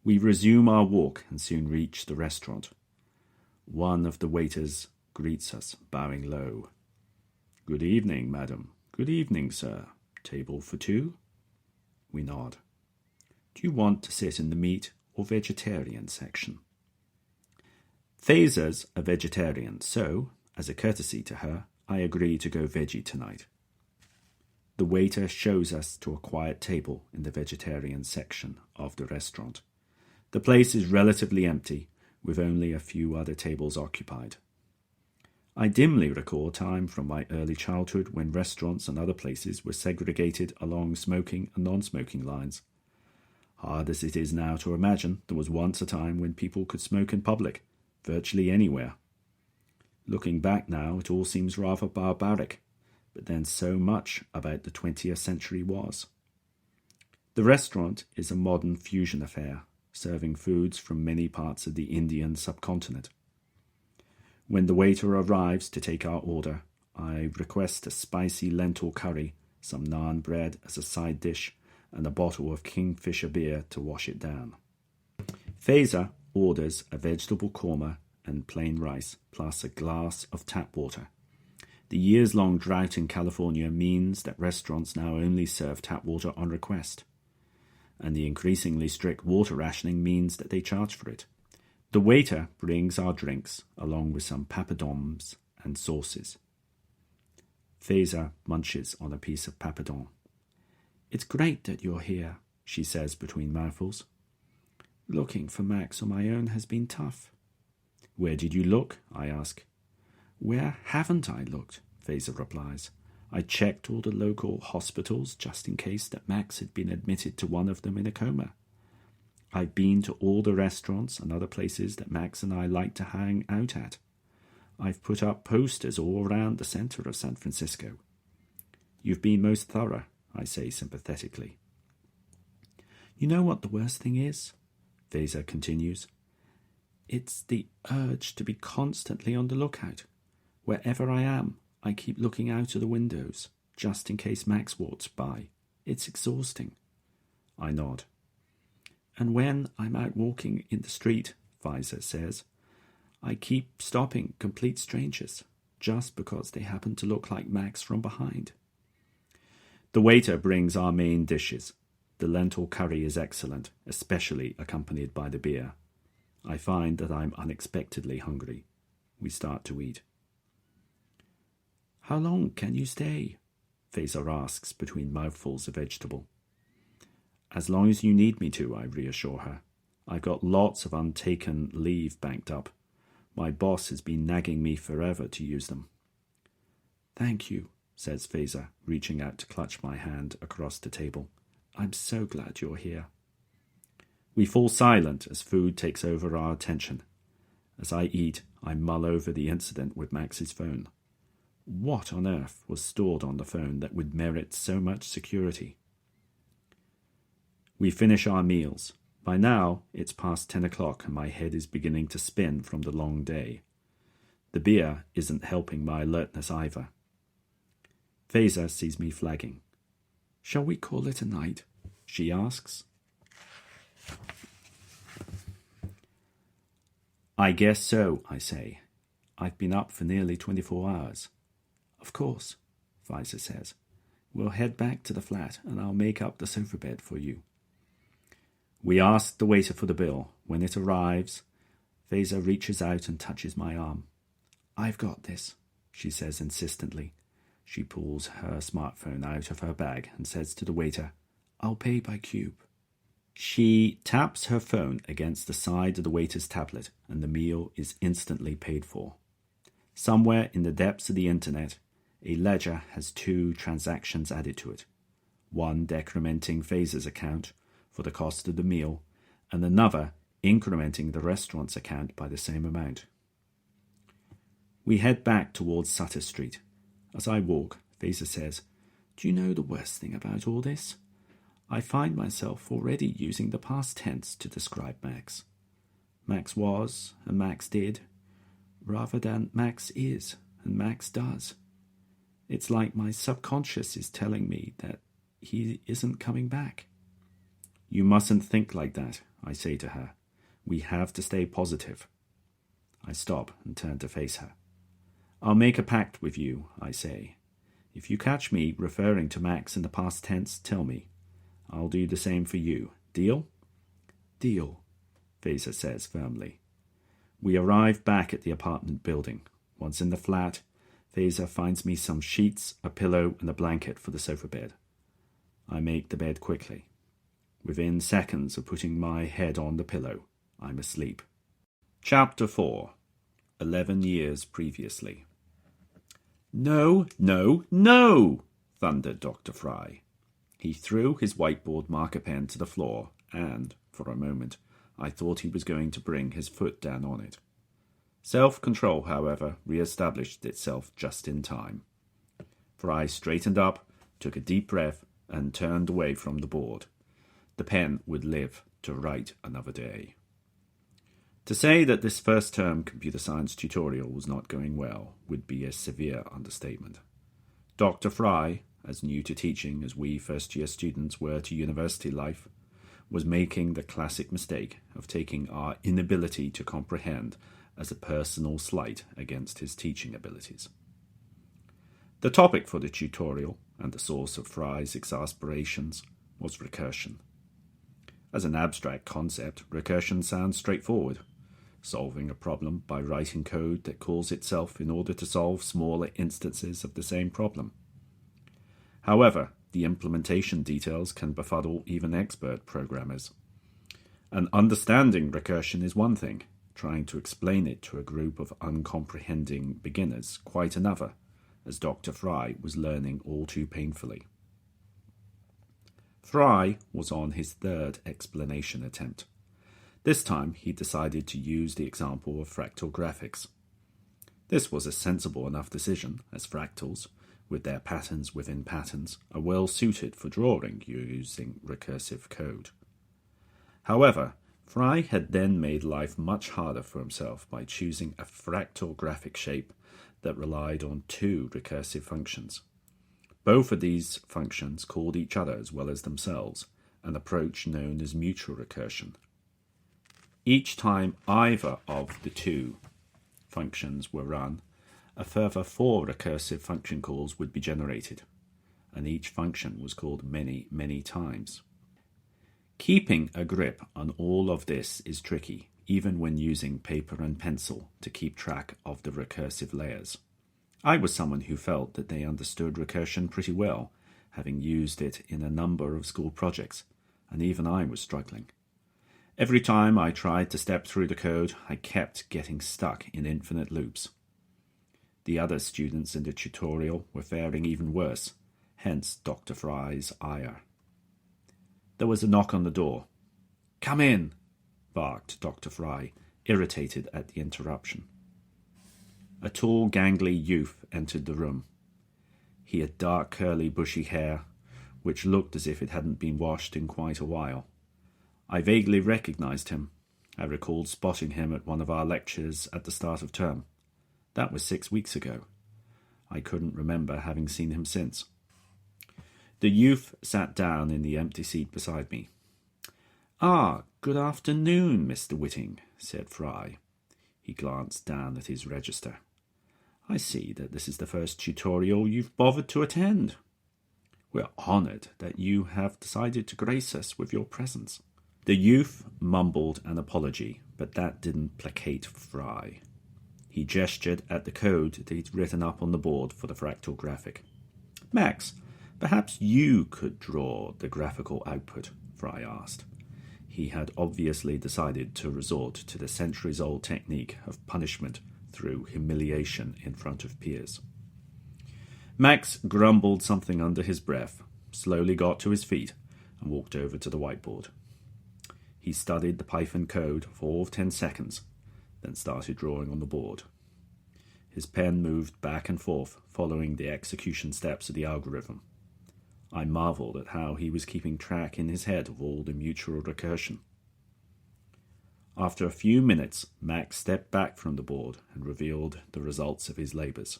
We resume our walk and soon reach the restaurant. One of the waiters greets us, bowing low. Good evening, madam. Good evening, sir. Table for two? We nod. Do you want to sit in the meat or vegetarian section? Faiza's a vegetarian, so, as a courtesy to her, I agree to go veggie tonight. The waiter shows us to a quiet table in the vegetarian section of the restaurant. The place is relatively empty, with only a few other tables occupied. I dimly recall a time from my early childhood when restaurants and other places were segregated along smoking and non-smoking lines. Hard as it is now to imagine, there was once a time when people could smoke in public, virtually anywhere. Looking back now, it all seems rather barbaric. But then so much about the 20th century was. The restaurant is a modern fusion affair, serving foods from many parts of the Indian subcontinent. When the waiter arrives to take our order, I request a spicy lentil curry, some naan bread as a side dish, and a bottle of Kingfisher beer to wash it down. Faiza orders a vegetable korma and plain rice, plus a glass of tap water. The years-long drought in California means that restaurants now only serve tap water on request, and the increasingly strict water rationing means that they charge for it. The waiter brings our drinks, along with some papadums and sauces. Faiza munches on a piece of papadon. It's great that you're here, she says between mouthfuls. Looking for Max on my own has been tough. Where did you look? I ask. Where haven't I looked? Faiza replies. I checked all the local hospitals just in case that Max had been admitted to one of them in a coma. I've been to all the restaurants and other places that Max and I like to hang out at. I've put up posters all around the center of San Francisco. You've been most thorough, I say sympathetically. You know what the worst thing is? Faiza continues. It's the urge to be constantly on the lookout. Wherever I am, I keep looking out of the windows, just in case Max walks by. It's exhausting. I nod. And when I'm out walking in the street, Pfizer says, I keep stopping complete strangers, just because they happen to look like Max from behind. The waiter brings our main dishes. The lentil curry is excellent, especially accompanied by the beer. I find that I'm unexpectedly hungry. We start to eat. How long can you stay? Fazer asks between mouthfuls of vegetable. As long as you need me to, I reassure her. I've got lots of untaken leave banked up. My boss has been nagging me forever to use them. Thank you, says Fazer, reaching out to clutch my hand across the table. I'm so glad you're here. We fall silent as food takes over our attention. As I eat, I mull over the incident with Max's phone. What on earth was stored on the phone that would merit so much security? We finish our meals. By now, it's past 10 o'clock and my head is beginning to spin from the long day. The beer isn't helping my alertness either. Fazer sees me flagging. Shall we call it a night? She asks. I guess so, I say. I've been up for nearly 24 hours. Of course, Pfizer says. We'll head back to the flat and I'll make up the sofa bed for you. We ask the waiter for the bill. When it arrives, Fazer reaches out and touches my arm. I've got this, she says insistently. She pulls her smartphone out of her bag and says to the waiter, I'll pay by cube. She taps her phone against the side of the waiter's tablet and the meal is instantly paid for. Somewhere in the depths of the internet, a ledger has 2 transactions added to it. One decrementing Fazer's account for the cost of the meal, and another incrementing the restaurant's account by the same amount. We head back towards Sutter Street. As I walk, Fazer says, Do you know the worst thing about all this? I find myself already using the past tense to describe Max. Max was, and Max did, rather than Max is, and Max does. It's like my subconscious is telling me that he isn't coming back. You mustn't think like that, I say to her. We have to stay positive. I stop and turn to face her. I'll make a pact with you, I say. If you catch me referring to Max in the past tense, tell me. I'll do the same for you. Deal? Deal, Fazer says firmly. We arrive back at the apartment building. Once in the flat, Fazer finds me some sheets, a pillow, and a blanket for the sofa bed. I make the bed quickly. Within seconds of putting my head on the pillow, I'm asleep. Chapter 4. 11 years previously. No, no, no! Thundered Dr. Fry. He threw his whiteboard marker pen to the floor, and, for a moment, I thought he was going to bring his foot down on it. Self-control, however, re-established itself just in time. Fry straightened up, took a deep breath, and turned away from the board. The pen would live to write another day. To say that this first-term computer science tutorial was not going well would be a severe understatement. Dr. Fry, as new to teaching as we first-year students were to university life, was making the classic mistake of taking our inability to comprehend as a personal slight against his teaching abilities. The topic for the tutorial, and the source of Fry's exasperations, was recursion. As an abstract concept, recursion sounds straightforward. Solving a problem by writing code that calls itself in order to solve smaller instances of the same problem. However, the implementation details can befuddle even expert programmers. And understanding recursion is one thing, trying to explain it to a group of uncomprehending beginners quite another, as Dr. Fry was learning all too painfully. Fry was on his 3rd explanation attempt. This time he decided to use the example of fractal graphics. This was a sensible enough decision, as fractals, with their patterns within patterns, are well suited for drawing using recursive code. However, Fry had then made life much harder for himself by choosing a fractal graphic shape that relied on two recursive functions. Both of these functions called each other as well as themselves, an approach known as mutual recursion. Each time either of the two functions were run, a further 4 recursive function calls would be generated, and each function was called many, many times. Keeping a grip on all of this is tricky, even when using paper and pencil to keep track of the recursive layers. I was someone who felt that they understood recursion pretty well, having used it in a number of school projects, and even I was struggling. Every time I tried to step through the code, I kept getting stuck in infinite loops. The other students in the tutorial were faring even worse, hence Dr. Fry's ire. There was a knock on the door. "Come in," barked Dr. Fry, irritated at the interruption. A tall, gangly youth entered the room. He had dark, curly, bushy hair, which looked as if it hadn't been washed in quite a while. I vaguely recognized him. I recalled spotting him at one of our lectures at the start of term. That was 6 weeks ago. I couldn't remember having seen him since. The youth sat down in the empty seat beside me. "Ah, good afternoon, Mr. Whitting," said Fry. He glanced down at his register. "I see that this is the first tutorial you've bothered to attend. We're honoured that you have decided to grace us with your presence." The youth mumbled an apology, but that didn't placate Fry. He gestured at the code that he'd written up on the board for the fractal graphic. "Max, perhaps you could draw the graphical output," Fry asked. He had obviously decided to resort to the centuries-old technique of punishment through humiliation in front of peers. Max grumbled something under his breath, slowly got to his feet, and walked over to the whiteboard. He studied the Python code for all of 10 seconds, then started drawing on the board. His pen moved back and forth, following the execution steps of the algorithm. I marveled at how he was keeping track in his head of all the mutual recursion. After a few minutes, Max stepped back from the board and revealed the results of his labours.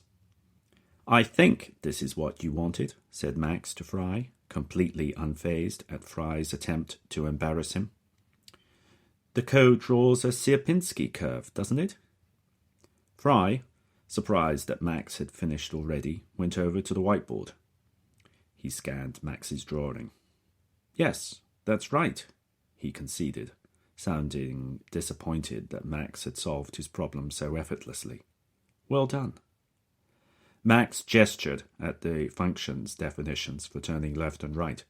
"I think this is what you wanted," said Max to Fry, completely unfazed at Fry's attempt to embarrass him. "The code draws a Sierpinski curve, doesn't it?" Fry, surprised that Max had finished already, went over to the whiteboard. He scanned Max's drawing. "Yes, that's right," he conceded, sounding disappointed that Max had solved his problem so effortlessly. "Well done." Max gestured at the function's definitions for turning left and right.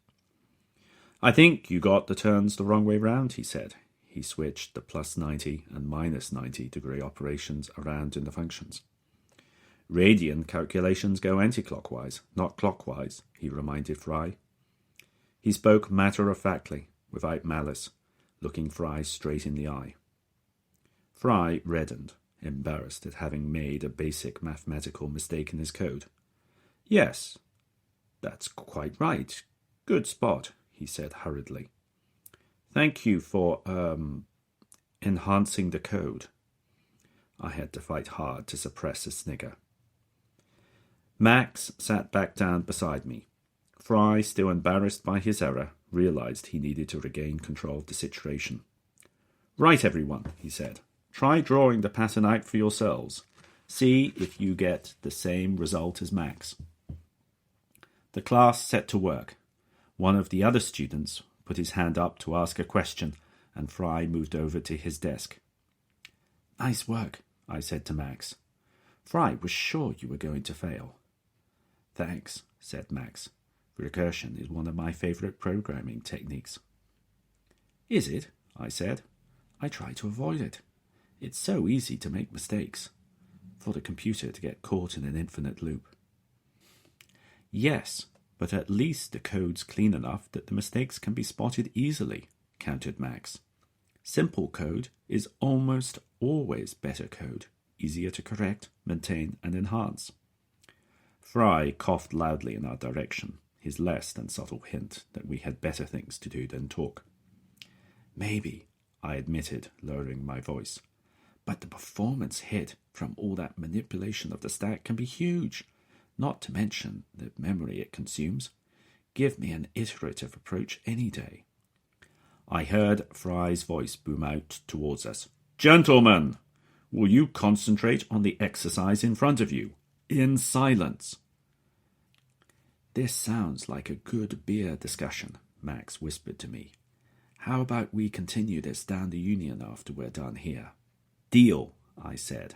"I think you got the turns the wrong way round," he said. He switched the plus 90 and minus 90 degree operations around in the functions. "Radian calculations go anti-clockwise, not clockwise," he reminded Fry. He spoke matter-of-factly, without malice, looking Fry straight in the eye. Fry reddened, embarrassed at having made a basic mathematical mistake in his code. "Yes, that's quite right. Good spot," he said hurriedly. "Thank you for, enhancing the code." I had to fight hard to suppress a snigger. Max sat back down beside me. Fry, still embarrassed by his error, realized he needed to regain control of the situation. "Right, everyone," he said. "Try drawing the pattern out for yourselves. See if you get the same result as Max." The class set to work. One of the other students put his hand up to ask a question, and Fry moved over to his desk. "Nice work," I said to Max. "Fry was sure you were going to fail." "Thanks," said Max. "Recursion is one of my favourite programming techniques." "Is it?" I said. "I try to avoid it. It's so easy to make mistakes. For the computer to get caught in an infinite loop." "Yes, but at least the code's clean enough that the mistakes can be spotted easily," countered Max. "Simple code is almost always better code, easier to correct, maintain, and enhance." Fry coughed loudly in our direction, his less than subtle hint that we had better things to do than talk. "Maybe," I admitted, lowering my voice. But the performance hit from all that manipulation of the stack can be huge, not to mention the memory it consumes. Give me an iterative approach any day. I heard Fry's voice boom out towards us. Gentlemen, will you concentrate on the exercise in front of you, in silence? This sounds like a good beer discussion, Max whispered to me. How about we continue this down the Union after we're done here? Deal, I said.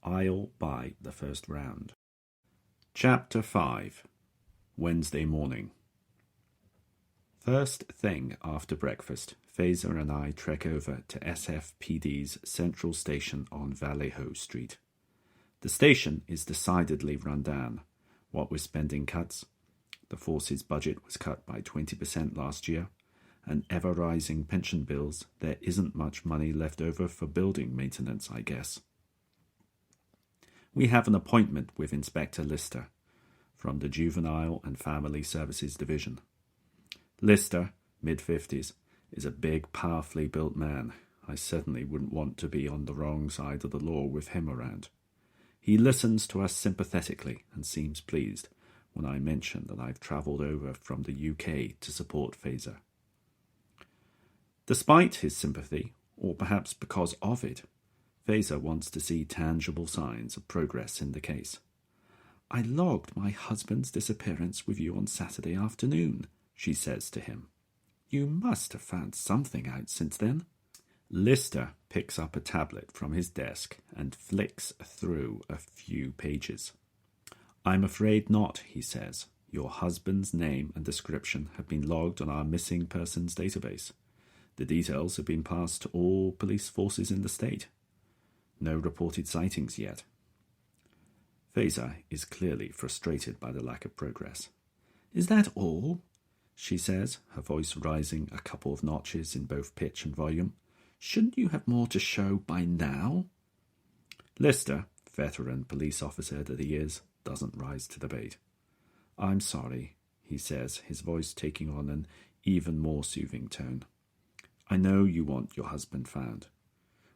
I'll buy the first round. Chapter 5. Wednesday morning. First thing after breakfast, Fazer and I trek over to SFPD's central station on Vallejo Street. The station is decidedly run down. What with spending cuts, the force's budget was cut by 20% last year, and ever-rising pension bills, there isn't much money left over for building maintenance, I guess. We have an appointment with Inspector Lister from the Juvenile and Family Services Division. Lister, mid-50s, is a big, powerfully built man. I certainly wouldn't want to be on the wrong side of the law with him around. He listens to us sympathetically and seems pleased when I mention that I've travelled over from the UK to support Fazer. Despite his sympathy, or perhaps because of it, Fazer wants to see tangible signs of progress in the case. I logged my husband's disappearance with you on Saturday afternoon, she says to him. You must have found something out since then. Lister picks up a tablet from his desk and flicks through a few pages. I'm afraid not, he says. Your husband's name and description have been logged on our missing persons database. The details have been passed to all police forces in the state. No reported sightings yet. Fazer is clearly frustrated by the lack of progress. Is that all? She says, her voice rising a couple of notches in both pitch and volume. Shouldn't you have more to show by now? Lister, veteran police officer that he is, doesn't rise to the bait. I'm sorry, he says, his voice taking on an even more soothing tone. I know you want your husband found.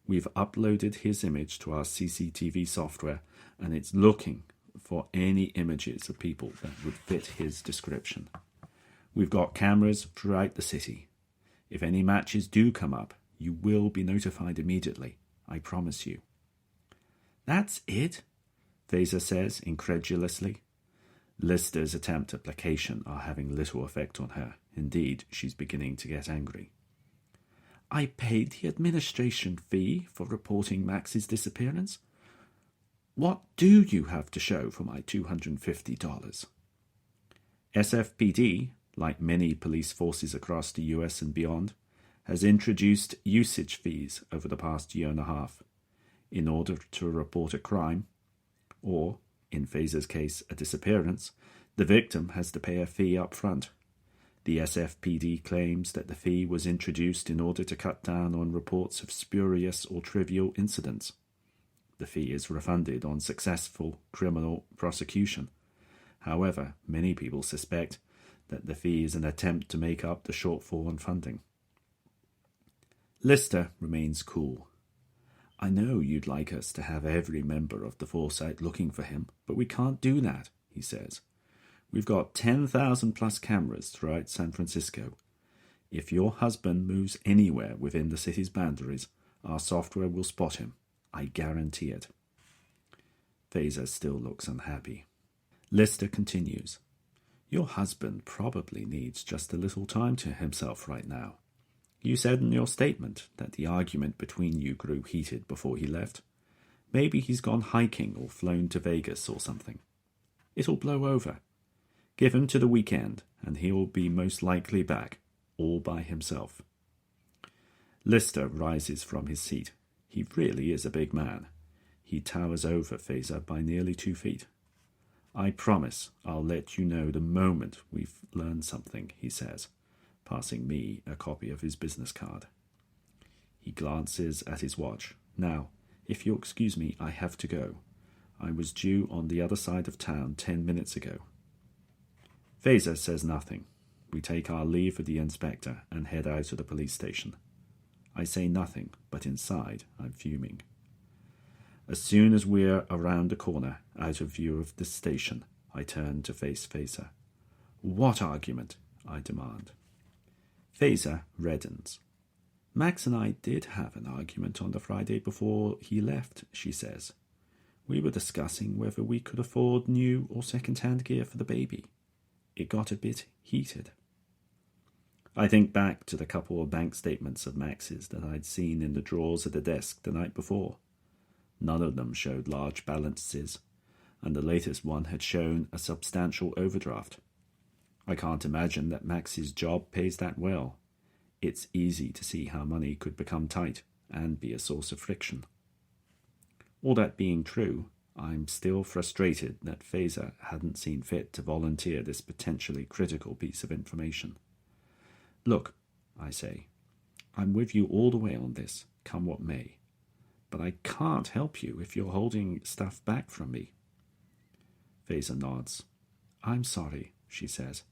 We've uploaded his image to our CCTV software, and it's looking for any images of people that would fit his description. We've got cameras throughout the city. If any matches do come up, you will be notified immediately, I promise you. That's it? Fazer says incredulously. Lister's attempt at placation are having little effect on her. Indeed, she's beginning to get angry. I paid the administration fee for reporting Max's disappearance. What do you have to show for my $250? SFPD, like many police forces across the US and beyond, has introduced usage fees over the past year and a half. In order to report a crime, or, in Fazer's case, a disappearance, the victim has to pay a fee up front. The SFPD claims that the fee was introduced in order to cut down on reports of spurious or trivial incidents. The fee is refunded on successful criminal prosecution. However, many people suspect that the fee is an attempt to make up the shortfall in funding. Lister remains cool. I know you'd like us to have every member of the force out looking for him, but we can't do that, he says. We've got 10,000 plus cameras throughout San Francisco. If your husband moves anywhere within the city's boundaries, our software will spot him. I guarantee it. Fazer still looks unhappy. Lister continues. Your husband probably needs just a little time to himself right now. You said in your statement that the argument between you grew heated before he left. Maybe he's gone hiking or flown to Vegas or something. It'll blow over. Give him to the weekend, and he'll be most likely back, all by himself. Lister rises from his seat. He really is a big man. He towers over Fazer by nearly 2 feet. I promise I'll let you know the moment we've learned something, he says, passing me a copy of his business card. He glances at his watch. Now, if you'll excuse me, I have to go. I was due on the other side of town 10 minutes ago. Fazer says nothing. We take our leave of the inspector and head out to the police station. I say nothing, but inside I'm fuming. As soon as we're around the corner, out of view of the station, I turn to face Fazer. What argument? I demand. Fazer reddens. Max and I did have an argument on the Friday before he left, she says. We were discussing whether we could afford new or second-hand gear for the baby. It got a bit heated. I think back to the couple of bank statements of Max's that I'd seen in the drawers of the desk the night before. None of them showed large balances, and the latest one had shown a substantial overdraft. I can't imagine that Max's job pays that well. It's easy to see how money could become tight and be a source of friction. All that being true, I'm still frustrated that Fazer hadn't seen fit to volunteer this potentially critical piece of information. Look, I say, I'm with you all the way on this, come what may. But I can't help you if you're holding stuff back from me. Fazer nods. I'm sorry, she says.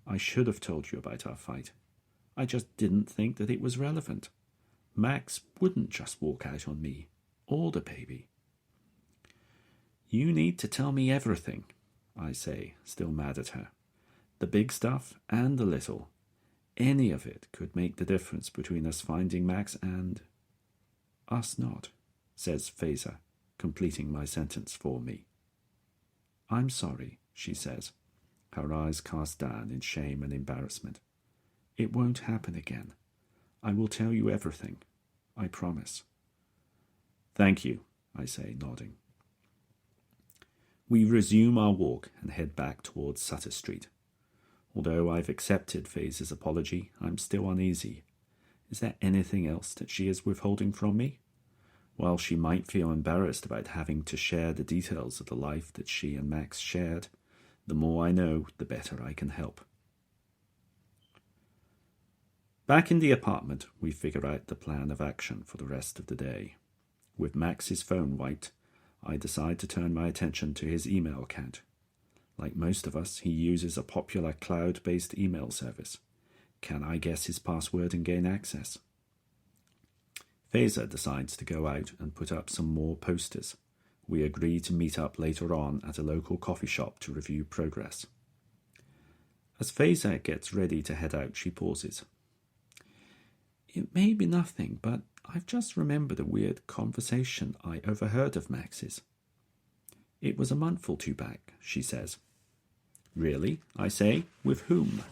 I should have told you about our fight. I just didn't think that it was relevant. Max wouldn't just walk out on me, or the baby. You need to tell me everything, I say, still mad at her. The big stuff and the little. Any of it could make the difference between us finding Max and us not, says Fazer, completing my sentence for me. I'm sorry, she says, her eyes cast down in shame and embarrassment. It won't happen again. I will tell you everything. I promise. Thank you, I say, nodding. We resume our walk and head back towards Sutter Street. Although I've accepted Fazer's apology, I'm still uneasy. Is there anything else that she is withholding from me? While she might feel embarrassed about having to share the details of the life that she and Max shared, the more I know, the better I can help. Back in the apartment, we figure out the plan of action for the rest of the day. With Max's phone wiped, I decide to turn my attention to his email account. Like most of us, he uses a popular cloud-based email service. Can I guess his password and gain access? Fazer decides to go out and put up some more posters. We agree to meet up later on at a local coffee shop to review progress. As Fazer gets ready to head out, she pauses. It may be nothing, but I've just remembered a weird conversation I overheard of Max's. It was a month or two back, she says. Really? I say. With whom?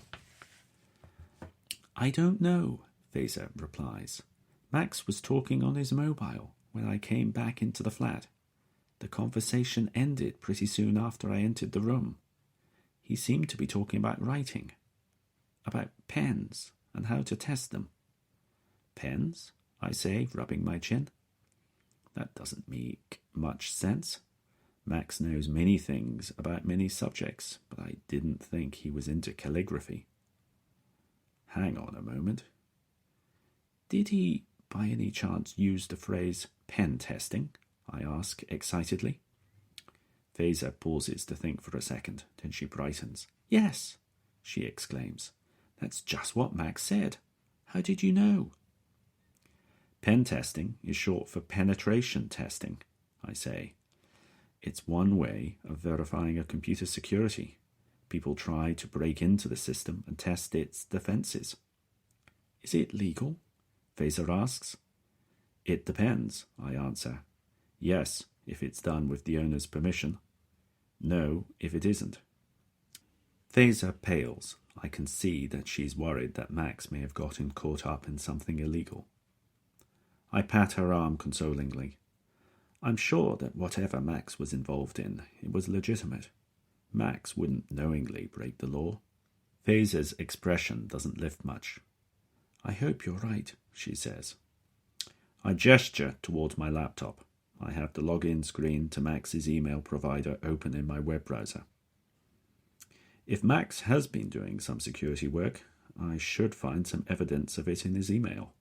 I don't know, Fazer replies. Max was talking on his mobile when I came back into the flat. The conversation ended pretty soon after I entered the room. He seemed to be talking about writing, about pens and how to test them. Pens? I say, rubbing my chin. That doesn't make much sense. Max knows many things about many subjects, but I didn't think he was into calligraphy. Hang on a moment. Did he, by any chance, use the phrase pen testing? I ask excitedly. Fazer pauses to think for a second, then she brightens. Yes, she exclaims. That's just what Max said. How did you know? Pen testing is short for penetration testing, I say. It's one way of verifying a computer's security. People try to break into the system and test its defenses. Is it legal? Fazer asks. It depends, I answer. Yes, if it's done with the owner's permission. No, if it isn't. Fazer pales. I can see that she's worried that Max may have gotten caught up in something illegal. I pat her arm consolingly. I'm sure that whatever Max was involved in, it was legitimate. Max wouldn't knowingly break the law. Fazer's expression doesn't lift much. I hope you're right, she says. I gesture towards my laptop. I have the login screen to Max's email provider open in my web browser. If Max has been doing some security work, I should find some evidence of it in his email.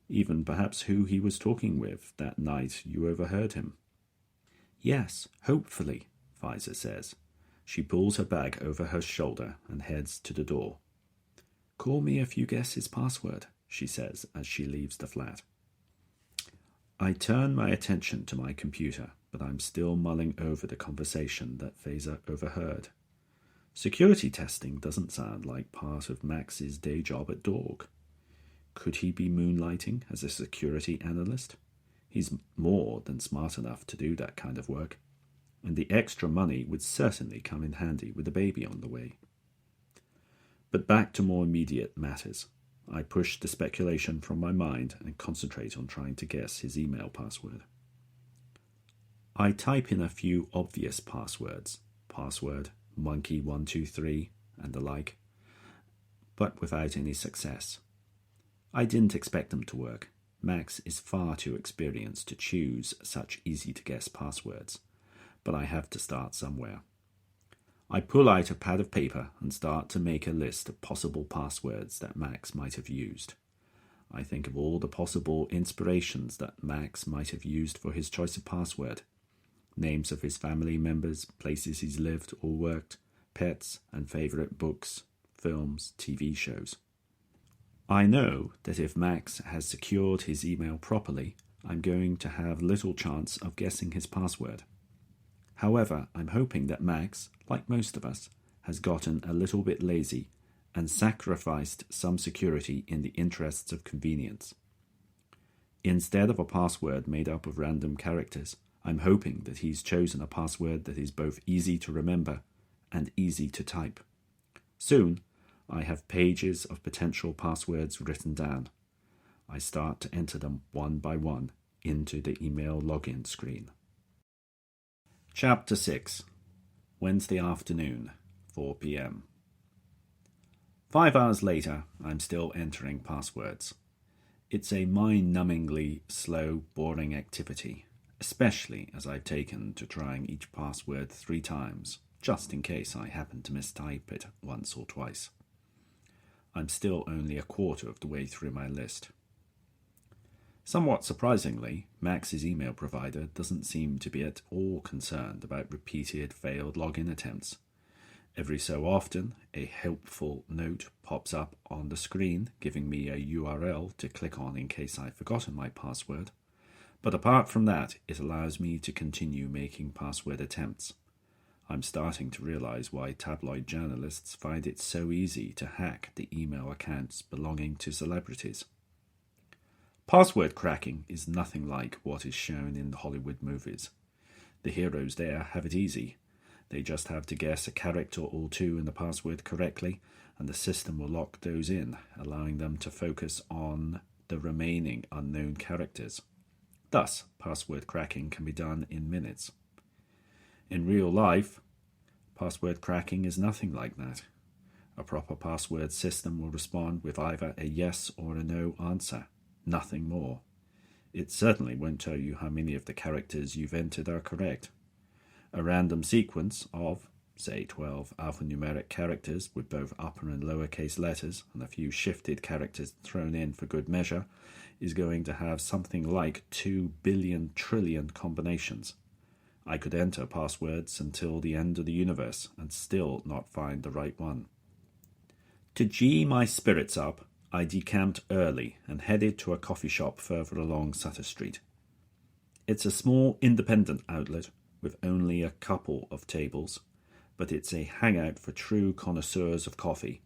Even perhaps who he was talking with that night you overheard him. Yes, hopefully, Fazer says. She pulls her bag over her shoulder and heads to the door. Call me if you guess his password, she says as she leaves the flat. I turn my attention to my computer, but I'm still mulling over the conversation that Fazer overheard. Security testing doesn't sound like part of Max's day job at Dorg. Could he be moonlighting as a security analyst? He's more than smart enough to do that kind of work, and the extra money would certainly come in handy with a baby on the way. But back to more immediate matters. I push the speculation from my mind and concentrate on trying to guess his email password. I type in a few obvious passwords, password, monkey123, and the like, but without any success. I didn't expect them to work. Max is far too experienced to choose such easy-to-guess passwords, but I have to start somewhere. I pull out a pad of paper and start to make a list of possible passwords that Max might have used. I think of all the possible inspirations that Max might have used for his choice of password. Names of his family members, places he's lived or worked, pets, and favourite books, films, TV shows. I know that if Max has secured his email properly, I'm going to have little chance of guessing his password. However, I'm hoping that Max, like most of us, has gotten a little bit lazy and sacrificed some security in the interests of convenience. Instead of a password made up of random characters, I'm hoping that he's chosen a password that is both easy to remember and easy to type. Soon, I have pages of potential passwords written down. I start to enter them one by one into the email login screen. Chapter 6. Wednesday afternoon, 4 p.m. 5 hours later, I'm still entering passwords. It's a mind-numbingly slow, boring activity, especially as I've taken to trying each password 3 times, just in case I happen to mistype it once or twice. I'm still only a quarter of the way through my list. Somewhat surprisingly, Max's email provider doesn't seem to be at all concerned about repeated failed login attempts. Every so often, a helpful note pops up on the screen giving me a URL to click on in case I've forgotten my password. But apart from that, it allows me to continue making password attempts. I'm starting to realize why tabloid journalists find it so easy to hack the email accounts belonging to celebrities. Password cracking is nothing like what is shown in the Hollywood movies. The heroes there have it easy. They just have to guess a character or two in the password correctly, and the system will lock those in, allowing them to focus on the remaining unknown characters. Thus, password cracking can be done in minutes. In real life, password cracking is nothing like that. A proper password system will respond with either a yes or a no answer. Nothing more. It certainly won't tell you how many of the characters you've entered are correct. A random sequence of, say, 12 alphanumeric characters with both upper and lowercase letters and a few shifted characters thrown in for good measure is going to have something like 2 billion trillion combinations. I could enter passwords until the end of the universe and still not find the right one. To gee my spirits up, I decamped early and headed to a coffee shop further along Sutter Street. It's a small independent outlet with only a couple of tables, but it's a hangout for true connoisseurs of coffee.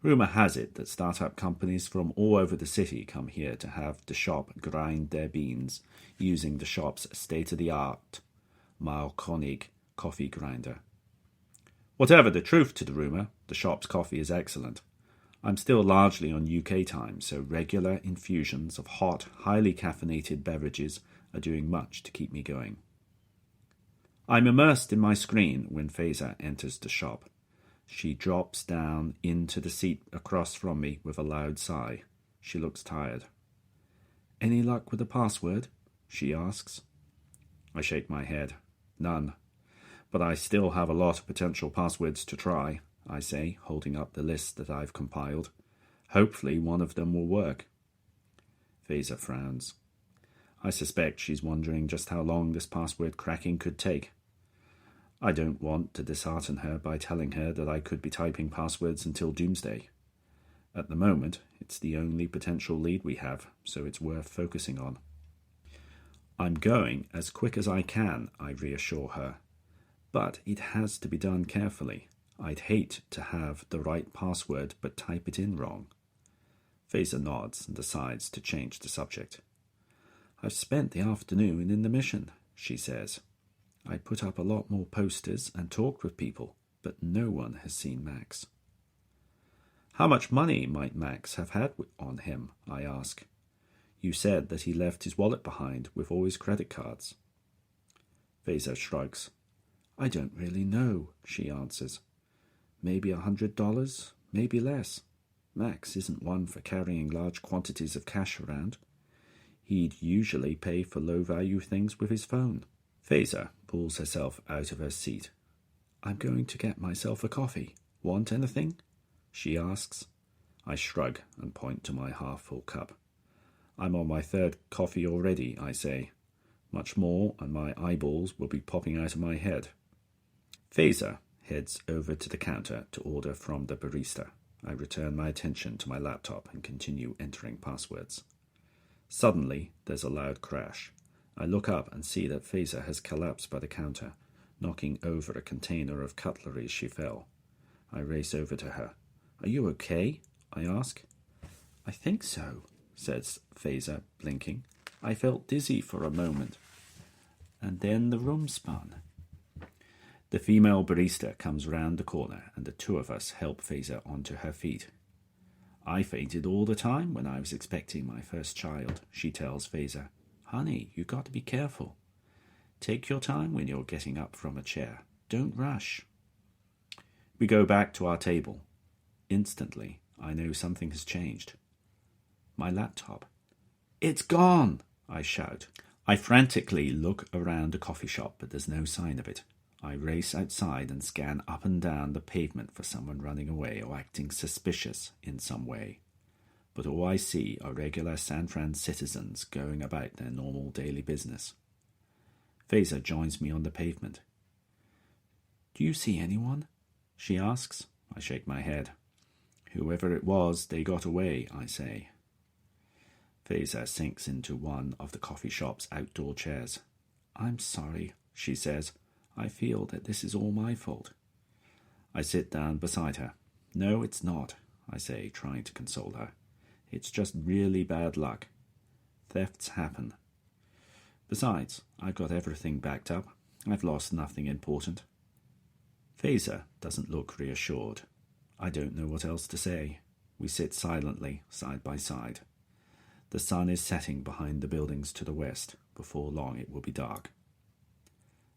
Rumour has it that startup companies from all over the city come here to have the shop grind their beans using the shop's state-of-the-art Mahlkönig coffee grinder. Whatever the truth to the rumour, the shop's coffee is excellent. I'm still largely on UK time, so regular infusions of hot, highly caffeinated beverages are doing much to keep me going. I'm immersed in my screen when Fazer enters the shop. She drops down into the seat across from me with a loud sigh. She looks tired. "Any luck with the password?" she asks. I shake my head. None. But I still have a lot of potential passwords to try, I say, holding up the list that I've compiled. Hopefully one of them will work. Fazer frowns. I suspect she's wondering just how long this password cracking could take. I don't want to dishearten her by telling her that I could be typing passwords until doomsday. At the moment, it's the only potential lead we have, so it's worth focusing on. I'm going as quick as I can, I reassure her. But it has to be done carefully. I'd hate to have the right password but type it in wrong. Fazer nods and decides to change the subject. I've spent the afternoon in the mission, she says. I put up a lot more posters and talked with people, but no one has seen Max. How much money might Max have had on him, I ask. You said that he left his wallet behind with all his credit cards. Fazer shrugs. I don't really know, she answers. Maybe $100, maybe less. Max isn't one for carrying large quantities of cash around. He'd usually pay for low-value things with his phone. Fazer pulls herself out of her seat. I'm going to get myself a coffee. Want anything? She asks. I shrug and point to my half-full cup. I'm on my third coffee already, I say. Much more, and my eyeballs will be popping out of my head. Fazer heads over to the counter to order from the barista. I return my attention to my laptop and continue entering passwords. Suddenly, there's a loud crash. I look up and see that Fazer has collapsed by the counter, knocking over a container of cutlery as she fell. I race over to her. Are you okay? I ask. I think so, says Fazer, blinking. I felt dizzy for a moment. And then the room spun. The female barista comes round the corner and the two of us help Fazer onto her feet. I fainted all the time when I was expecting my first child, she tells Fazer. Honey, you got to be careful. Take your time when you're getting up from a chair. Don't rush. We go back to our table. Instantly, I know something has changed. My laptop. It's gone, I shout. I frantically look around the coffee shop, but there's no sign of it. I race outside and scan up and down the pavement for someone running away or acting suspicious in some way. But all I see are regular San Fran citizens going about their normal daily business. Fazer joins me on the pavement. Do you see anyone? She asks. I shake my head. Whoever it was, they got away, I say. Fazer sinks into one of the coffee shop's outdoor chairs. I'm sorry, she says. I feel that this is all my fault. I sit down beside her. No, it's not, I say, trying to console her. It's just really bad luck. Thefts happen. Besides, I've got everything backed up. I've lost nothing important. Fazer doesn't look reassured. I don't know what else to say. We sit silently, side by side. The sun is setting behind the buildings to the west. Before long it will be dark.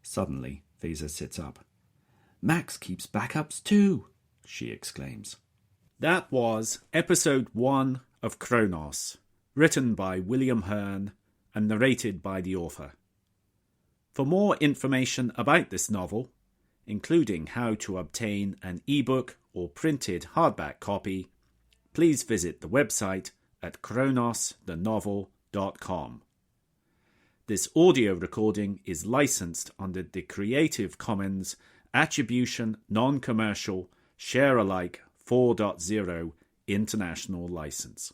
Suddenly, Fazer sits up. Max keeps backups too, she exclaims. That was episode 1 of CHRONOS, written by William Hearn and narrated by the author. For more information about this novel, including how to obtain an ebook or printed hardback copy, please visit the website at chronosthenovel.com. This audio recording is licensed under the Creative Commons Attribution Non-Commercial Share-alike 4.0 International License.